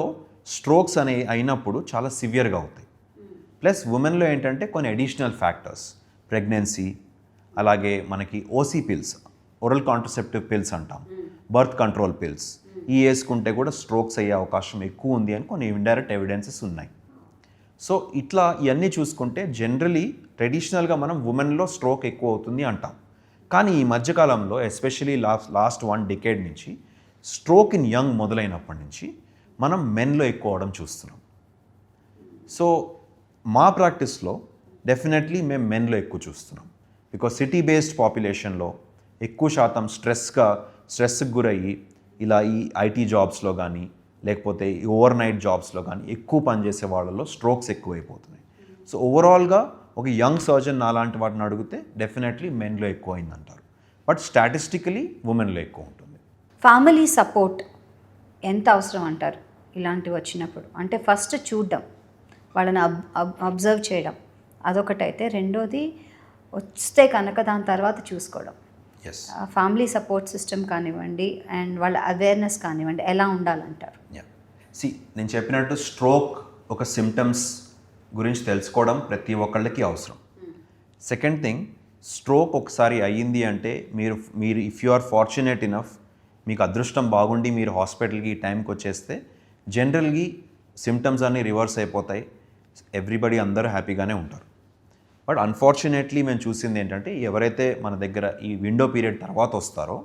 స్ట్రోక్స్ అయినప్పుడు చాలా సివియర్గా అవుతాయి. ప్లస్ ఉమెన్లో ఏంటంటే కొన్ని అడిషనల్ ఫ్యాక్టర్స్, ప్రెగ్నెన్సీ, అలాగే మనకి OC pills, oral contraceptive pills అంటాం, బర్త్ కంట్రోల్ పిల్స్, ఈ వేసుకుంటే కూడా స్ట్రోక్స్ అయ్యే అవకాశం ఎక్కువ ఉంది అని కొన్ని ఇండైరెక్ట్ ఎవిడెన్సెస్ ఉన్నాయి. సో ఇట్లా ఇవన్నీ చూసుకుంటే జనరలీ ట్రెడిషనల్గా మనం ఉమెన్లో స్ట్రోక్ ఎక్కువ అవుతుంది అంటాం. కానీ ఈ మధ్యకాలంలో ఎస్పెషలీ లాస్ట్ 1 decade నుంచి స్ట్రోక్ ఇన్ యంగ్ మొదలైనప్పటి నుంచి మనం మెన్లో ఎక్కువ అవడం చూస్తున్నాం. సో మా ప్రాక్టీస్లో డెఫినెట్లీ మేము మెన్లో ఎక్కువ చూస్తున్నాం. బికాజ్ సిటీ బేస్డ్ పాపులేషన్లో ఎక్కువ శాతం స్ట్రెస్కి గురయ్యి ఇలా ఈ ఐటీ జాబ్స్లో కానీ లేకపోతే ఈ ఓవర్ నైట్ జాబ్స్లో కానీ ఎక్కువ పనిచేసే వాళ్ళలో స్ట్రోక్స్ ఎక్కువైపోతున్నాయి. సో ఓవరాల్గా ఒక యంగ్ సర్జన్ అలాంటి వాటిని అడిగితే డెఫినెట్లీ మెన్లో ఎక్కువ అయిందంటారు. బట్ స్టాటిస్టికలీ ఉమెన్లో ఎక్కువ ఉంటుంది. ఫ్యామిలీ సపోర్ట్ ఎంత అవసరం అంటారు ఇలాంటివి వచ్చినప్పుడు? అంటే ఫస్ట్ చూడడం, వాళ్ళని అబ్జర్వ్ చేయడం అదొకటైతే, రెండోది వస్తే కనుక దాని తర్వాత చూసుకోవడం. ఎస్, ఫ్యామిలీ సపోర్ట్ సిస్టమ్ కానివ్వండి అండ్ వాళ్ళ అవేర్నెస్ కానివ్వండి ఎలా ఉండాలంటారు? నేను చెప్పినట్టు స్ట్రోక్ ఒక సిమ్టమ్స్ గురించి తెలుసుకోవడం ప్రతి ఒక్కళ్ళకి అవసరం. సెకండ్ థింగ్, స్ట్రోక్ ఒకసారి అయ్యింది అంటే మీరు if you are fortunate enough, మీకు అదృష్టం బాగుండి మీరు హాస్పిటల్కి ఈ టైంకి వచ్చేస్తే జనరల్గా సిమ్టమ్స్ అన్నీ రివర్స్ అయిపోతాయి, ఎవ్రీబడి అందరూ హ్యాపీగానే ఉంటారు. బట్ అన్ఫార్చునేట్లీ మేము చూసింది ఏంటంటే ఎవరైతే మన దగ్గర ఈ విండో పీరియడ్ తర్వాత వస్తారో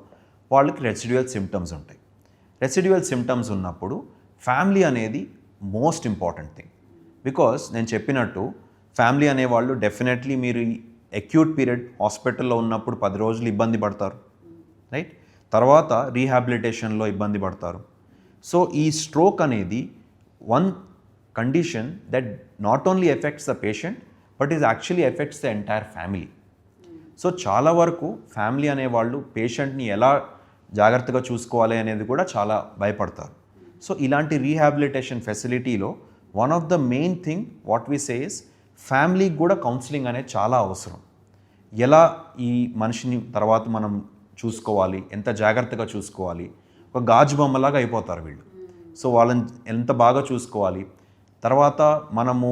వాళ్ళకి రెసిడ్యువల్ సిమ్టమ్స్ ఉంటాయి. రెసిడ్యువల్ సిమ్టమ్స్ ఉన్నప్పుడు ఫ్యామిలీ అనేది మోస్ట్ ఇంపార్టెంట్ థింగ్. బికాస్ నేను చెప్పినట్టు ఫ్యామిలీ అనేవాళ్ళు డెఫినెట్లీ మీరు అక్యూట్ పీరియడ్ హాస్పిటల్లో ఉన్నప్పుడు 10 రోజులు ఇబ్బంది పడతారు, రైట్? తర్వాత రీహాబిలిటేషన్లో ఇబ్బంది పడతారు. సో ఈ స్ట్రోక్ అనేది one condition that not only effects the patient but is actually effects the entire family. So చాలా వరకు ఫ్యామిలీ అనేవాళ్ళు పేషెంట్ని ఎలా జాగ్రత్తగా చూసుకోవాలి అనేది కూడా చాలా భయపడతారు. సో ఇలాంటి రీహాబిలిటేషన్ ఫెసిలిటీలో one of the main thing what we say is ఫ్యామిలీకి కూడా కౌన్సిలింగ్ అనేది చాలా అవసరం. ఎలా ఈ మనిషిని తర్వాత మనం చూసుకోవాలి, ఎంత జాగ్రత్తగా చూసుకోవాలి, ఒక గాజు బొమ్మలాగా అయిపోతారు వీళ్ళు. సో వాళ్ళని ఎంత బాగా చూసుకోవాలి, తర్వాత మనము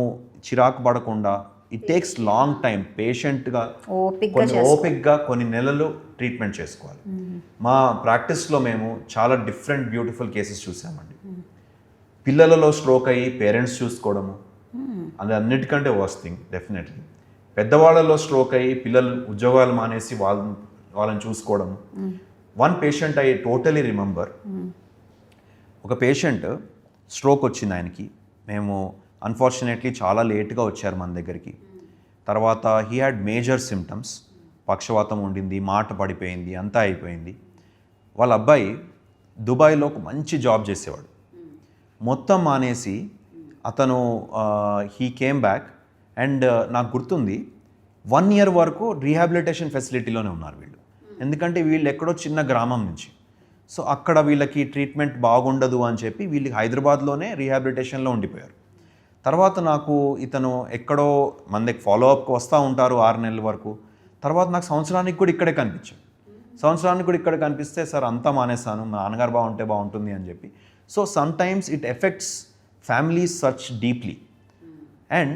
చిరాకు పడకుండా ఇట్ టేక్స్ లాంగ్ టైం, పేషెంట్గా ఓపిక్గా కొన్ని నెలలు ట్రీట్మెంట్ చేసుకోవాలి. మా ప్రాక్టీస్లో మేము చాలా డిఫరెంట్ బ్యూటిఫుల్ కేసెస్ చూసామండి. పిల్లలలో స్ట్రోక్ అయ్యి పేరెంట్స్ చూసుకోవడము, అది అన్నిటికంటే వర్స్ట్ థింగ్ డెఫినెట్లీ. పెద్దవాళ్ళలో స్ట్రోక్ అయ్యి పిల్లలు ఉద్యోగాలు మానేసి వాళ్ళని చూసుకోవడము. One patient I totally remember, ఒక పేషెంట్ స్ట్రోక్ వచ్చింది ఆయనకి. మేము అన్ఫార్చునేట్లీ చాలా లేట్గా వచ్చారు మన దగ్గరికి. తర్వాత హీ హ్యాడ్ మేజర్ సిమ్టమ్స్, పక్షవాతం ఉండింది, మాట పడిపోయింది, అంతా అయిపోయింది. వాళ్ళ అబ్బాయి దుబాయ్లో ఒక మంచి జాబ్ చేసేవాడు. మొత్తం మానేసి అతను హీ కేమ్ బ్యాక్ అండ్ నాకు గుర్తుంది 1 year వరకు రీహాబిలిటేషన్ ఫెసిలిటీలోనే ఉన్నారు వీళ్ళు. ఎందుకంటే వీళ్ళు ఎక్కడో చిన్న గ్రామం నుంచి, సో అక్కడ వీళ్ళకి ట్రీట్మెంట్ బాగుండదు అని చెప్పి వీళ్ళు హైదరాబాద్లోనే రీహాబిలిటేషన్లో ఉండిపోయారు. తర్వాత నాకు ఇతను ఎక్కడో మన దగ్గర ఫాలోఅప్కి వస్తూ ఉంటారు 6 నెలల వరకు. తర్వాత నాకు సంవత్సరానికి కూడా ఇక్కడే కనిపించాడు. సంవత్సరానికి కూడా ఇక్కడ కనిపిస్తే సార్ అంతా మానేస్తాను, మా నాన్నగారు బాగుంటే బాగుంటుంది అని చెప్పి. So sometimes it effects families such deeply. And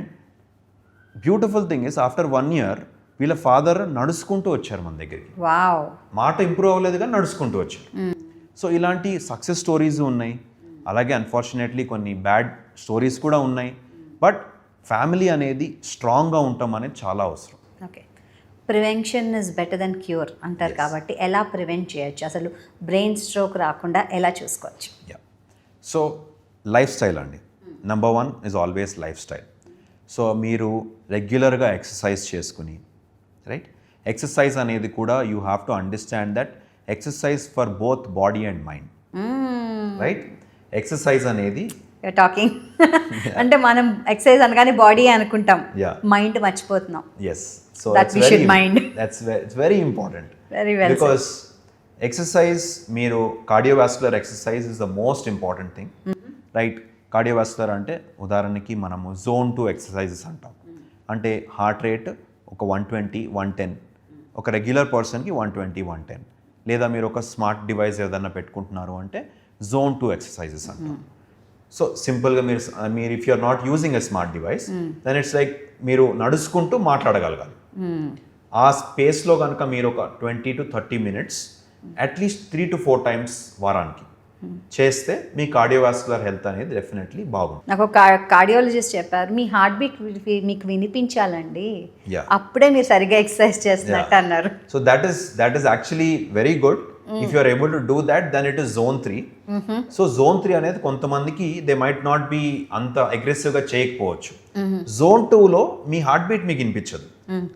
beautiful thing is after 1 year వీళ్ళ ఫాదర్ నడుచుకుంటూ వచ్చారు మన దగ్గరికి. మాట ఇంప్రూవ్ అవ్వలేదు కానీ నడుచుకుంటూ వచ్చారు. సో ఇలాంటి సక్సెస్ స్టోరీస్ ఉన్నాయి, అలాగే అన్ఫార్చునేట్లీ కొన్ని బ్యాడ్ స్టోరీస్ కూడా ఉన్నాయి. బట్ ఫ్యామిలీ అనేది స్ట్రాంగ్గా ఉండటం అనేది చాలా అవసరం. Okay, prevention is better than cure అంటారు. కాబట్టి ఎలా ప్రివెంట్ చేయొచ్చు, అసలు బ్రెయిన్ స్ట్రోక్ రాకుండా ఎలా చూసుకోవచ్చు? సో లైఫ్ స్టైల్ అండి, number 1 is always lifestyle. So మీరు రెగ్యులర్గా ఎక్సర్సైజ్ చేసుకుని, రైట్? ఎక్సర్సైజ్ అనేది కూడా you have to understand that exercise for both body and mind, right? Exercise అనేది టాకింగ్ అంటే మనం ఎక్సర్సైజ్ అనగానే బాడీ అనుకుంటాం, మైండ్ మర్చిపోతున్నాం. Yes, so it's very important because exercise, మీరు cardiovascular exercise is the most important thing, right? Cardiovascular అంటే ఉదాహరణకి మనము Zone 2 ఎక్సర్సైజెస్ అంటాం. అంటే హార్ట్ రేట్ ఒక 120, 110, ఒక రెగ్యులర్ పర్సన్కి 120, 110. లేదా మీరు ఒక స్మార్ట్ డివైస్ ఏదన్నా పెట్టుకుంటున్నారు అంటే జోన్ 2 ఎక్సర్సైజెస్ అంటాం. సో సింపుల్గా మీరు if you're not using a smart device then it's like మీరు నడుచుకుంటూ మాట్లాడగలగాలి. ఆ స్పేస్లో కనుక మీరు ఒక 20 to 30 minutes at least 3 to 4 times వారానికి చేస్తే మీ కార్డియోవాస్కులర్ హెల్త్ అనేది డెఫినెట్లీ బాగుంటుంది. నాకు ఒక కార్డియాలజిస్ట్ చెప్పారు, మీ హార్ట్ బీట్ మీకు వినిపించాలండి, Yeah. అప్పుడే మీరు సరిగ్గా ఎక్సర్సైజ్ చేస్తున్నట్టు అన్నారు. So that is actually very good. If you are able to do that then it is zone 3. So zone 3 అనేది కొంతమందికి దే మైట్ నాట్ బి అంత అగ్రెసివ్గా చేయకపోవచ్చు. జోన్ 2లో మీ హార్ట్ బీట్ మీకు వినిపించదు,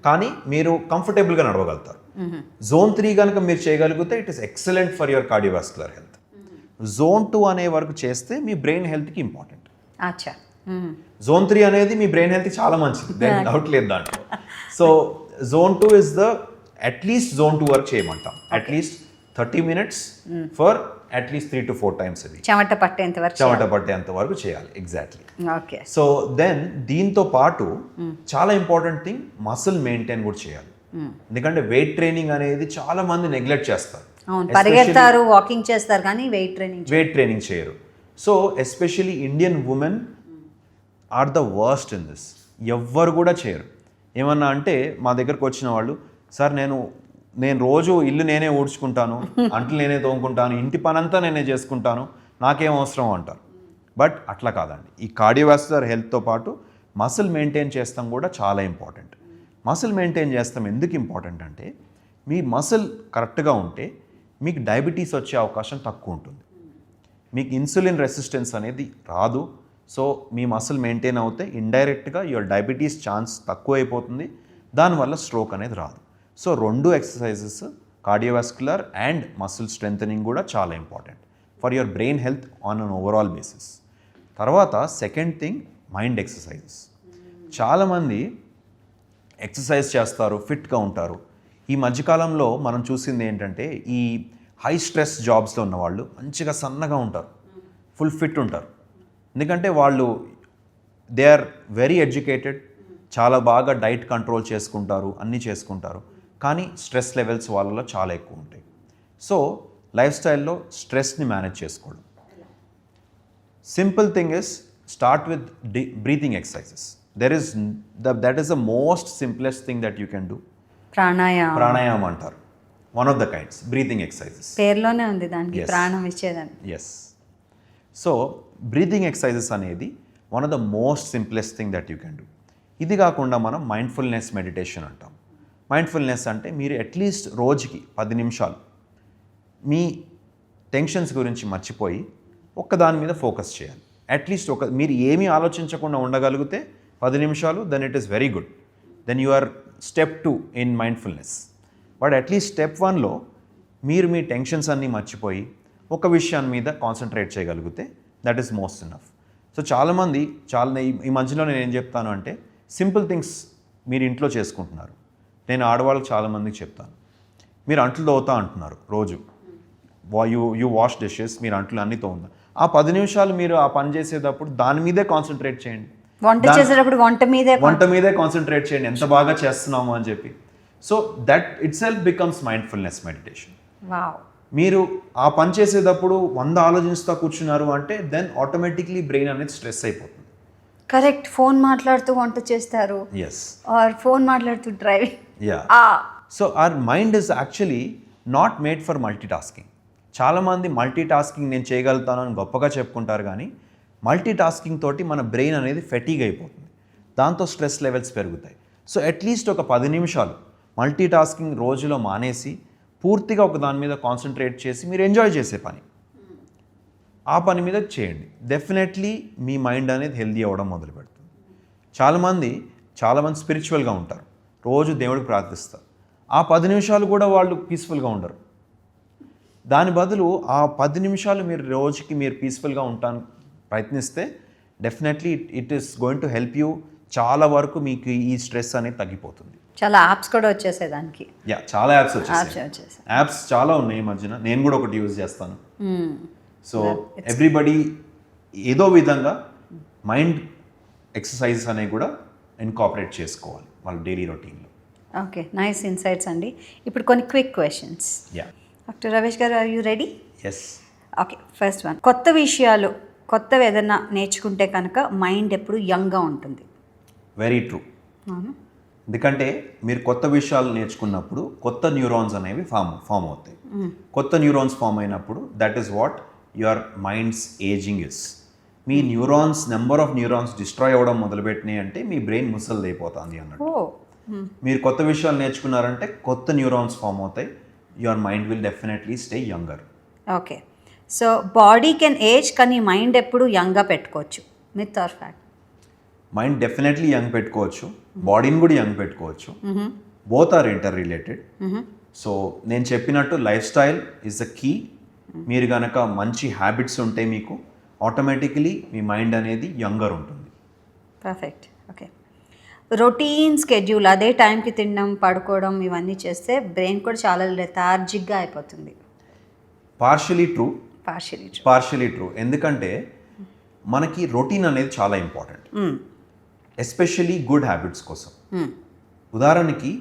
కానీ మీరు కంఫర్టబుల్గా నడవగలుగుతారు. జోన్ 3 కనుక మీరు చేయగలిగితే it is excellent for your cardiovascular health. Zone 2 అనే వరకు చేస్తే మీ బ్రెయిన్ హెల్త్కి ఇంపార్టెంట్. అచ్చా. జోన్ 3 అనేది మీ బ్రెయిన్ హెల్త్కి చాలా మంచిది, దాని డౌట్ లేదు దాంట్లో. So zone 2 is the at least zone 2 వరకు చేయమంటాం. At least 30 minutes for at least 3 to 4 times a week. చెమట పట్టేంత వరకు చేయాలి. ఎగ్జాక్ట్లీ. ఓకే. సో దెన్ దీంతో పాటు చాలా ఇంపార్టెంట్ థింగ్ మసిల్ మెయింటైన్ కూడా చేయాలి. ఎందుకంటే వెయిట్ ట్రైనింగ్ అనేది చాలా మంది నెగ్లెక్ట్ చేస్తారు. పరిగెత్తారు, వాకింగ్ చేస్తారు, కానీ వెయిట్ ట్రైనింగ్ చేయరు. So especially Indian women are the worst in this. ఎవ్వరు కూడా చేయరు. ఏమన్నా అంటే మా దగ్గరకు వచ్చిన వాళ్ళు, సార్ నేను రోజు ఇల్లు నేనే ఊడ్చుకుంటాను, అంట్లు నేనే తోముకుంటాను, ఇంటి పనంతా నేనే చేసుకుంటాను, నాకేం అవసరం అంటారు. బట్ అట్లా కాదండి. ఈ కార్డియోవాస్కులర్ హెల్త్తో పాటు మసిల్ మెయింటైన్ చేస్తాం కూడా చాలా ఇంపార్టెంట్. మసిల్ మెయింటైన్ చేస్తాం ఎందుకు ఇంపార్టెంట్ అంటే మీ మసిల్ కరెక్ట్గా ఉంటే మీకు డయాబెటీస్ వచ్చే అవకాశం తక్కువ ఉంటుంది, మీకు ఇన్సులిన్ రెసిస్టెన్స్ అనేది రాదు. సో మీ మసిల్ మెయింటైన్ అవుతే ఇండైరెక్ట్గా యువర్ డయాబెటీస్ ఛాన్స్ తక్కువ అయిపోతుంది, దానివల్ల స్ట్రోక్ అనేది రాదు. So 2 exercises cardiovascular and muscle strengthening కూడా చాలా important for your brain health on an overall basis. తర్వాత సెకండ్ థింగ్ మైండ్ ఎక్సర్సైజెస్. చాలామంది ఎక్సర్సైజ్ చేస్తారు, ఫిట్గా ఉంటారు. ఈ మధ్యకాలంలో మనం చూసింది ఏంటంటే ఈ హై స్ట్రెస్ జాబ్స్లో ఉన్నవాళ్ళు మంచిగా సన్నగా ఉంటారు, ఫుల్ ఫిట్ ఉంటారు. ఎందుకంటే వాళ్ళు దే ఆర్ వెరీ ఎడ్యుకేటెడ్, చాలా బాగా డైట్ కంట్రోల్ చేసుకుంటారు, అన్నీ చేసుకుంటారు, కానీ స్ట్రెస్ లెవెల్స్ వాళ్ళలో చాలా ఎక్కువ ఉంటాయి. సో లైఫ్ స్టైల్లో స్ట్రెస్ని మేనేజ్ చేసుకోవడం. Simple thing is start with breathing exercises. That is the most simplest thing that you can do. Pranayama అంటారు, one of the kinds breathing exercises. పేర్లోనే ఉంది దానికి ప్రాణం ఇచ్చేదని. ఎస్. సో బ్రీతింగ్ ఎక్సర్సైజెస్ అనేది one of the most simplest thing that you can do. ఇది కాకుండా మనం మైండ్ఫుల్నెస్ మెడిటేషన్ అంటాం. మైండ్ఫుల్నెస్ అంటే మీరు అట్లీస్ట్ రోజుకి 10 నిమిషాలు మీ టెన్షన్స్ గురించి మర్చిపోయి ఒక్కదాని మీద ఫోకస్ చేయాలి. అట్లీస్ట్ మీరు ఏమీ ఆలోచించకుండా ఉండగలిగితే 10 నిమిషాలు, then it is very good. Then you are step 2 in mindfulness. But at least step 1లో మీరు మీ టెన్షన్స్ అన్నీ మర్చిపోయి ఒక విషయాన్ని మీద కాన్సన్ట్రేట్ చేయగలిగితే that is most enough. So చాలామంది ఈ మధ్యలో నేను ఏం చెప్తాను అంటే సింపుల్ థింగ్స్ మీరు ఇంట్లో చేసుకుంటున్నారు. నేను ఆడవాళ్ళకి చాలామందికి చెప్తాను, మీరు అంట్లు తోముతా అంటున్నారు రోజు, యూ వాష్ డిషెస్, మీరు అంట్లు అన్నీ తోముతా. ఆ 10 నిమిషాలు మీరు ఆ పని చేసేటప్పుడు దాని మీదే కాన్సన్ట్రేట్ చేయండి. వంట చేసేటప్పుడు వంట మీదే కాన్సన్ట్రేట్ చేయండి, ఎంత బాగా చేస్తున్నాము అని చెప్పి. So that it self becomes mindfulness meditation. మీరు ఆ పని చేసేటప్పుడు 100 ఆలోచిస్తూ కూర్చున్నారు అంటే దెన్ ఆటోమేటిక్లీ బ్రెయిన్ అనేది స్ట్రెస్ అయిపోతుంది. కరెక్ట్. ఫోన్ మాట్లాడుతూ వంట చేస్తారు, ఆర్ ఫోన్ మాట్లాడుతూ driving. So our mind is actually not made for multi tasking. చాలామంది మల్టీ టాస్కింగ్ నేను చేయగలుగుతాను అని గొప్పగా చెప్పుకుంటారు, కానీ మల్టీ టాస్కింగ్ తోటి మన బ్రెయిన్ అనేది ఫెటీగ్ అయిపోతుంది, దాంతో స్ట్రెస్ లెవెల్స్ పెరుగుతాయి. సో అట్లీస్ట్ ఒక 10 నిమిషాలు మల్టీ టాస్కింగ్ రోజులో మానేసి పూర్తిగా ఒక దాని మీద కాన్సన్ట్రేట్ చేసి మీరు ఎంజాయ్ చేసే పని, ఆ పని మీద చేయండి. డెఫినెట్లీ మీ మైండ్ అనేది హెల్దీ అవ్వడం మొదలు పెడుతుంది. చాలామంది స్పిరిచువల్గా ఉంటారు, రోజు దేవుడికి ప్రార్థిస్తారు. ఆ 10 నిమిషాలు కూడా వాళ్ళు పీస్ఫుల్గా ఉండరు. దాని బదులు ఆ 10 నిమిషాలు మీరు రోజుకి మీరు పీస్ఫుల్గా ఉంటానికి ప్రయత్నిస్తే definitely it is going to help you. చాలా వరకు మీకు ఈ స్ట్రెస్ అనేది తగ్గిపోతుంది. చాలా యాప్స్ కూడా వచ్చేసాయి దానికి. చాలా యాప్స్ వచ్చేసాయి. యాప్స్ చాలా ఉన్నాయి ఈ మధ్యన, నేను కూడా ఒకటి యూజ్ చేస్తాను. సో ఎవ్రీబడి ఏదో విధంగా మైండ్ ఎక్సర్సైజెస్ అనేవి కూడా ఇన్కాపరేట్ చేసుకోవాలి వాళ్ళ డైలీ రొటీన్లో. ఓకే, నైస్ ఇన్సైట్స్ అండి. ఇప్పుడు కొన్ని quick questions. Yeah. Doctor Ravesh గారు, are you ready? Yes. Okay, first one. కొత్త విషయాలు కొత్తవి ఏదైనా నేర్చుకుంటే కనుక మైండ్ ఎప్పుడు యంగ్గా ఉంటుంది. Very true. అవును. ఎందుకంటే మీరు కొత్త విషయాలు నేర్చుకున్నప్పుడు కొత్త న్యూరాన్స్ అనేవి ఫామ్ అవుతాయి. కొత్త న్యూరాన్స్ ఫామ్ అయినప్పుడు that is what your minds ageing is. Me neurons number of neurons destroy అవ్వడం మొదలుపెట్టినాయి అంటే మీ బ్రెయిన్ ముసలిది అయిపోతుంది అన్నట్టు. మీరు కొత్త విషయాలు నేర్చుకున్నారంటే కొత్త న్యూరాన్స్ ఫామ్ అవుతాయి. Your mind will definitely stay younger. Okay, so body can age కానీ మైండ్ ఎప్పుడు యంగ్గా పెట్టుకోవచ్చు. Myth or fact? Mind definitely young పెట్టుకోవచ్చు, బాడీని కూడా యంగ్ పెట్టుకోవచ్చు. Both are interrelated. So నేను చెప్పినట్టు lifestyle is the key. మీరు కనుక మంచి హ్యాబిట్స్ ఉంటే మీకు ఆటోమేటికలీ మీ మైండ్ అనేది యంగర్ ఉంటుంది. పర్ఫెక్ట్. ఓకే, రొటీన్ స్కెడ్యూల్ అదే టైంకి తినడం పడుకోవడం ఇవన్నీ చేస్తే బ్రెయిన్ కూడా చాలా లెథార్జిక్గా అయిపోతుంది. Partially true. Partially partially true. ఎందుకంటే మనకి రొటీన్ అనేది చాలా ఇంపార్టెంట్, ఎస్పెషల్లీ గుడ్ హ్యాబిట్స్ కోసం. ఉదాహరణకి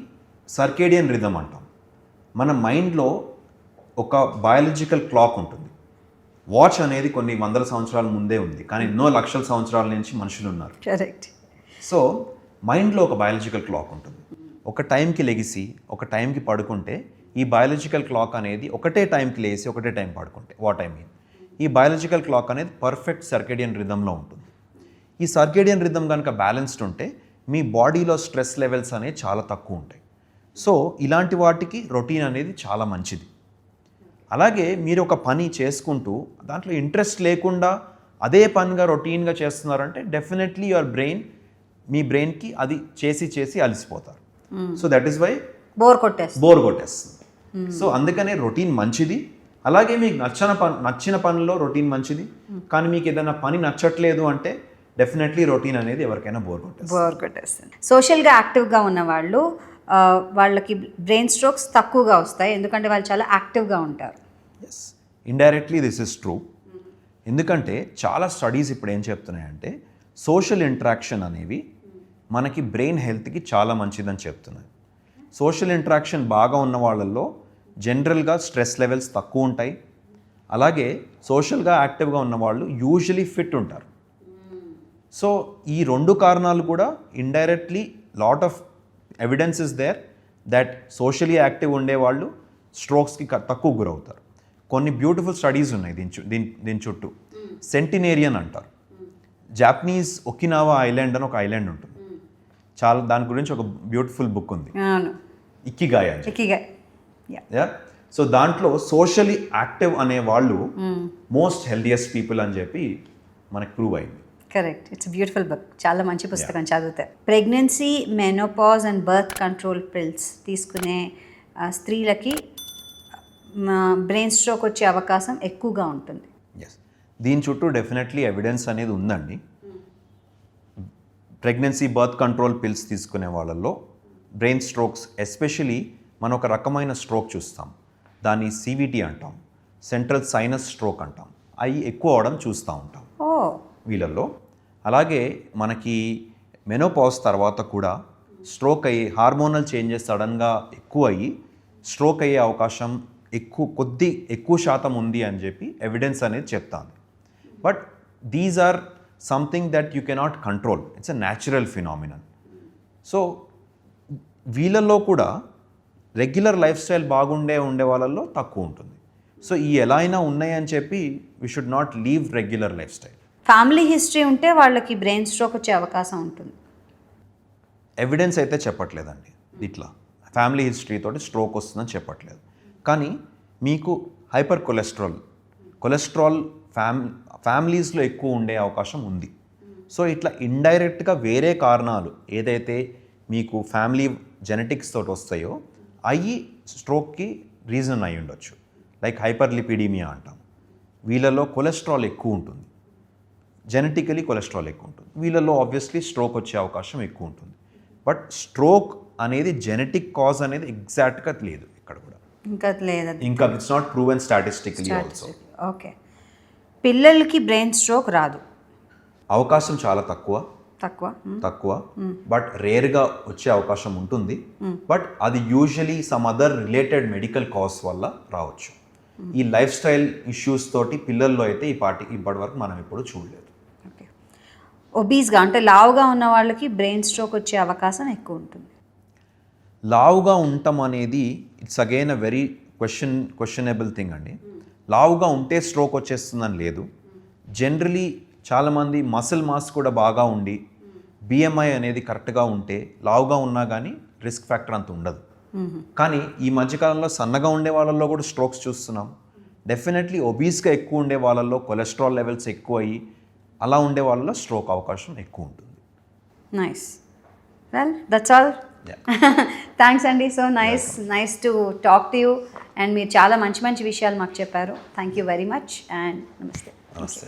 సర్కేడియన్ రిథమ్ అంటాం. మన మైండ్లో ఒక బయాలజికల్ క్లాక్ ఉంటుంది. వాచ్ అనేది కొన్ని వందల సంవత్సరాల ముందే ఉంది, కానీ ఎన్నో లక్షల సంవత్సరాల నుంచి మనుషులు ఉన్నారు. కరెక్ట్. సో మైండ్లో ఒక బయాలజికల్ క్లాక్ ఉంటుంది. ఒక టైంకి లెగిసి ఒక టైంకి పడుకుంటే ఈ బయాలజికల్ క్లాక్ అనేది ఒకటే టైంకి లేసి ఒకటే టైం పడుకుంటే వాట్ ఐ మీన్, ఈ బయాలజికల్ క్లాక్ అనేది పర్ఫెక్ట్ సర్కేడియన్ రిథంలో ఉంటుంది. ఈ సర్కేడియన్ రిథమ్ కనుక బ్యాలెన్స్డ్ ఉంటే మీ బాడీలో స్ట్రెస్ లెవెల్స్ అనేవి చాలా తక్కువ ఉంటాయి. సో ఇలాంటి వాటికి రొటీన్ అనేది చాలా మంచిది. అలాగే మీరు ఒక పని చేసుకుంటూ దాంట్లో ఇంట్రెస్ట్ లేకుండా అదే పనిగా రొటీన్గా చేస్తున్నారంటే డెఫినెట్లీ యువర్ బ్రెయిన్, మీ బ్రెయిన్కి అది చేసి చేసి అలసిపోతారు. So that is why bore కొట్టేస్తుంది. సో అందుకనే రొటీన్ మంచిది. అలాగే మీకు నచ్చిన పనిలో రొటీన్ మంచిది. కానీ మీకు ఏదైనా పని నచ్చట్లేదు అంటే డెఫినెట్లీ రొటీన్ అనేది ఎవరికైనా బోర్ కొట్టేస్తుంది. సోషల్గా యాక్టివ్గా ఉన్న వాళ్ళు వాళ్ళకి బ్రెయిన్ స్ట్రోక్స్ తక్కువగా వస్తాయి, ఎందుకంటే వాళ్ళు చాలా యాక్టివ్గా ఉంటారు. Yes, indirectly this is true. ఎందుకంటే చాలా స్టడీస్ ఇప్పుడు ఏం చెప్తున్నాయంటే సోషల్ ఇంటరాక్షన్ అనేవి మనకి బ్రెయిన్ హెల్త్కి చాలా మంచిదని చెప్తున్నాయి. సోషల్ ఇంటరాక్షన్ బాగా ఉన్న వాళ్ళల్లో జనరల్గా స్ట్రెస్ లెవెల్స్ తక్కువ ఉంటాయి. అలాగే సోషల్గా యాక్టివ్గా ఉన్న వాళ్ళు యూజువలీ ఫిట్ ఉంటారు. సో ఈ రెండు కారణాలు కూడా indirectly lot of evidence is there that socially active ఉండేవాళ్ళు స్ట్రోక్స్కి తక్కువ గురవుతారు. కొన్ని బ్యూటిఫుల్ స్టడీస్ ఉన్నాయి దీని చుట్టూ. సెంటినేరియన్ అంటారు. జాపనీస్ ఒకినావా ఐలాండ్ అని ఒక ఐలాండ్ ఉంటుంది. చాలా దాని గురించి ఒక బ్యూటిఫుల్ బుక్ ఉంది, ఇకిగాయ్ అని. సో దాంట్లో సోషలీ యాక్టివ్ అనే వాళ్ళు మోస్ట్ హెల్దియస్ట్ పీపుల్ అని చెప్పి మనకు ప్రూవ్ అయింది. Correct, it's beautiful book. చాలా మంచి పుస్తకం, చదివితే. Pregnancy, menopause and birth control pills తీసుకునే స్త్రీలకి బ్రెయిన్ స్ట్రోక్ వచ్చే అవకాశం ఎక్కువగా ఉంటుంది. ఎస్, దీని చుట్టూ డెఫినెట్లీ ఎవిడెన్స్ అనేది ఉందండి. ప్రెగ్నెన్సీ, బర్త్ కంట్రోల్ పిల్స్ తీసుకునే వాళ్ళల్లో బ్రెయిన్ స్ట్రోక్స్, ఎస్పెషలీ మనం ఒక రకమైన స్ట్రోక్ చూస్తాం, దాన్ని CVT అంటాం, సెంట్రల్ సైనస్ స్ట్రోక్ అంటాం. అవి ఎక్కువ అవడం చూస్తూ ఉంటాం వీళ్ళల్లో. అలాగే మనకి మెనోపాజ్ తర్వాత కూడా స్ట్రోక్ అయ్యి హార్మోనల్ చేంజెస్ సడన్గా ఎక్కువ అయ్యి స్ట్రోక్ అయ్యే అవకాశం ఎక్కువ శాతం ఉంది అని చెప్పి ఎవిడెన్స్ అనేది చెప్తాను. But these or something that you cannot control, it's a natural phenomenon. So వీళ్ళల్లో కూడా రెగ్యులర్ లైఫ్ స్టైల్ ఉండే వాళ్ళల్లో తక్కువ ఉంటుంది. సో ఈ ఎలా అయినా ఉన్నాయని చెప్పి we should not leave regular life style. Family history ఉంటే వాళ్ళకి బ్రెయిన్ స్ట్రోక్ వచ్చే అవకాశం ఉంటుంది. ఎవిడెన్స్ అయితే చెప్పట్లేదండి ఇట్లా ఫ్యామిలీ హిస్టరీతో స్ట్రోక్ వస్తుందని చెప్పట్లేదు. కానీ మీకు హైపర్ కొలెస్ట్రాల్ ఫ్యామిలీస్లో ఎక్కువ ఉండే అవకాశం ఉంది. సో ఇట్లా ఇండైరెక్ట్గా వేరే కారణాలు ఏదైతే మీకు ఫ్యామిలీ జెనెటిక్స్ తోటి వస్తాయో అవి స్ట్రోక్కి రీజన్ అయి ఉండొచ్చు. లైక్ హైపర్లిపిడీమియా అంటాం. వీళ్ళలో కొలెస్ట్రాల్ ఎక్కువ ఉంటుంది, జెనెటికలీ కొలెస్ట్రాల్ ఎక్కువ ఉంటుంది. వీళ్ళలో ఆబ్వియస్లీ స్ట్రోక్ వచ్చే అవకాశం ఎక్కువ ఉంటుంది. బట్ స్ట్రోక్ అనేది జెనెటిక్ కాజ్ అనేది ఎగ్జాక్ట్గా లేదు ఇక్కడ కూడా, ఇంకా it's not proven statistically also. Okay, పిల్లలకి బ్రెయిన్ స్ట్రోక్ రాదు, అవకాశం చాలా తక్కువ. తక్కువ. తక్కువ, బట్ రేర్గా వచ్చే అవకాశం ఉంటుంది. బట్ అది usually some other related medical cause వల్ల రావచ్చు. ఈ లైఫ్ స్టైల్ ఇష్యూస్ తోటి పిల్లల్లో అయితే ఇప్పటి వరకు మనం ఎప్పుడు చూడలేదు. ఓకే. ఒబీస్గా అంటే లావుగా ఉన్న వాళ్ళకి బ్రెయిన్ స్ట్రోక్ వచ్చే అవకాశం ఎక్కువ ఉంటుంది. లావుగా ఉండటం అనేది it's again a very questionable thing అండి. లావుగా ఉంటే స్ట్రోక్ వచ్చేస్తుందని లేదు. జనరలీ చాలామంది మసిల్ మాస్ కూడా బాగా ఉండి బిఎంఐ అనేది కరెక్ట్గా ఉంటే లావుగా ఉన్నా కానీ రిస్క్ ఫ్యాక్టర్ అంత ఉండదు. కానీ ఈ మధ్యకాలంలో సన్నగా ఉండే వాళ్ళల్లో కూడా స్ట్రోక్స్ చూస్తున్నాం. డెఫినెట్లీ ఒబీస్గా ఎక్కువ ఉండే వాళ్ళల్లో కొలెస్ట్రాల్ లెవెల్స్ ఎక్కువ అయ్యి అలా ఉండే వాళ్ళలో స్ట్రోక్ అవకాశం ఎక్కువ ఉంటుంది. Nice. Well that's all. Thanks అండి. So nice to talk to you and మీరు చాలా మంచి విషయాలు మాకు చెప్పారు. Thank you very much and నమస్తే. నమస్తే.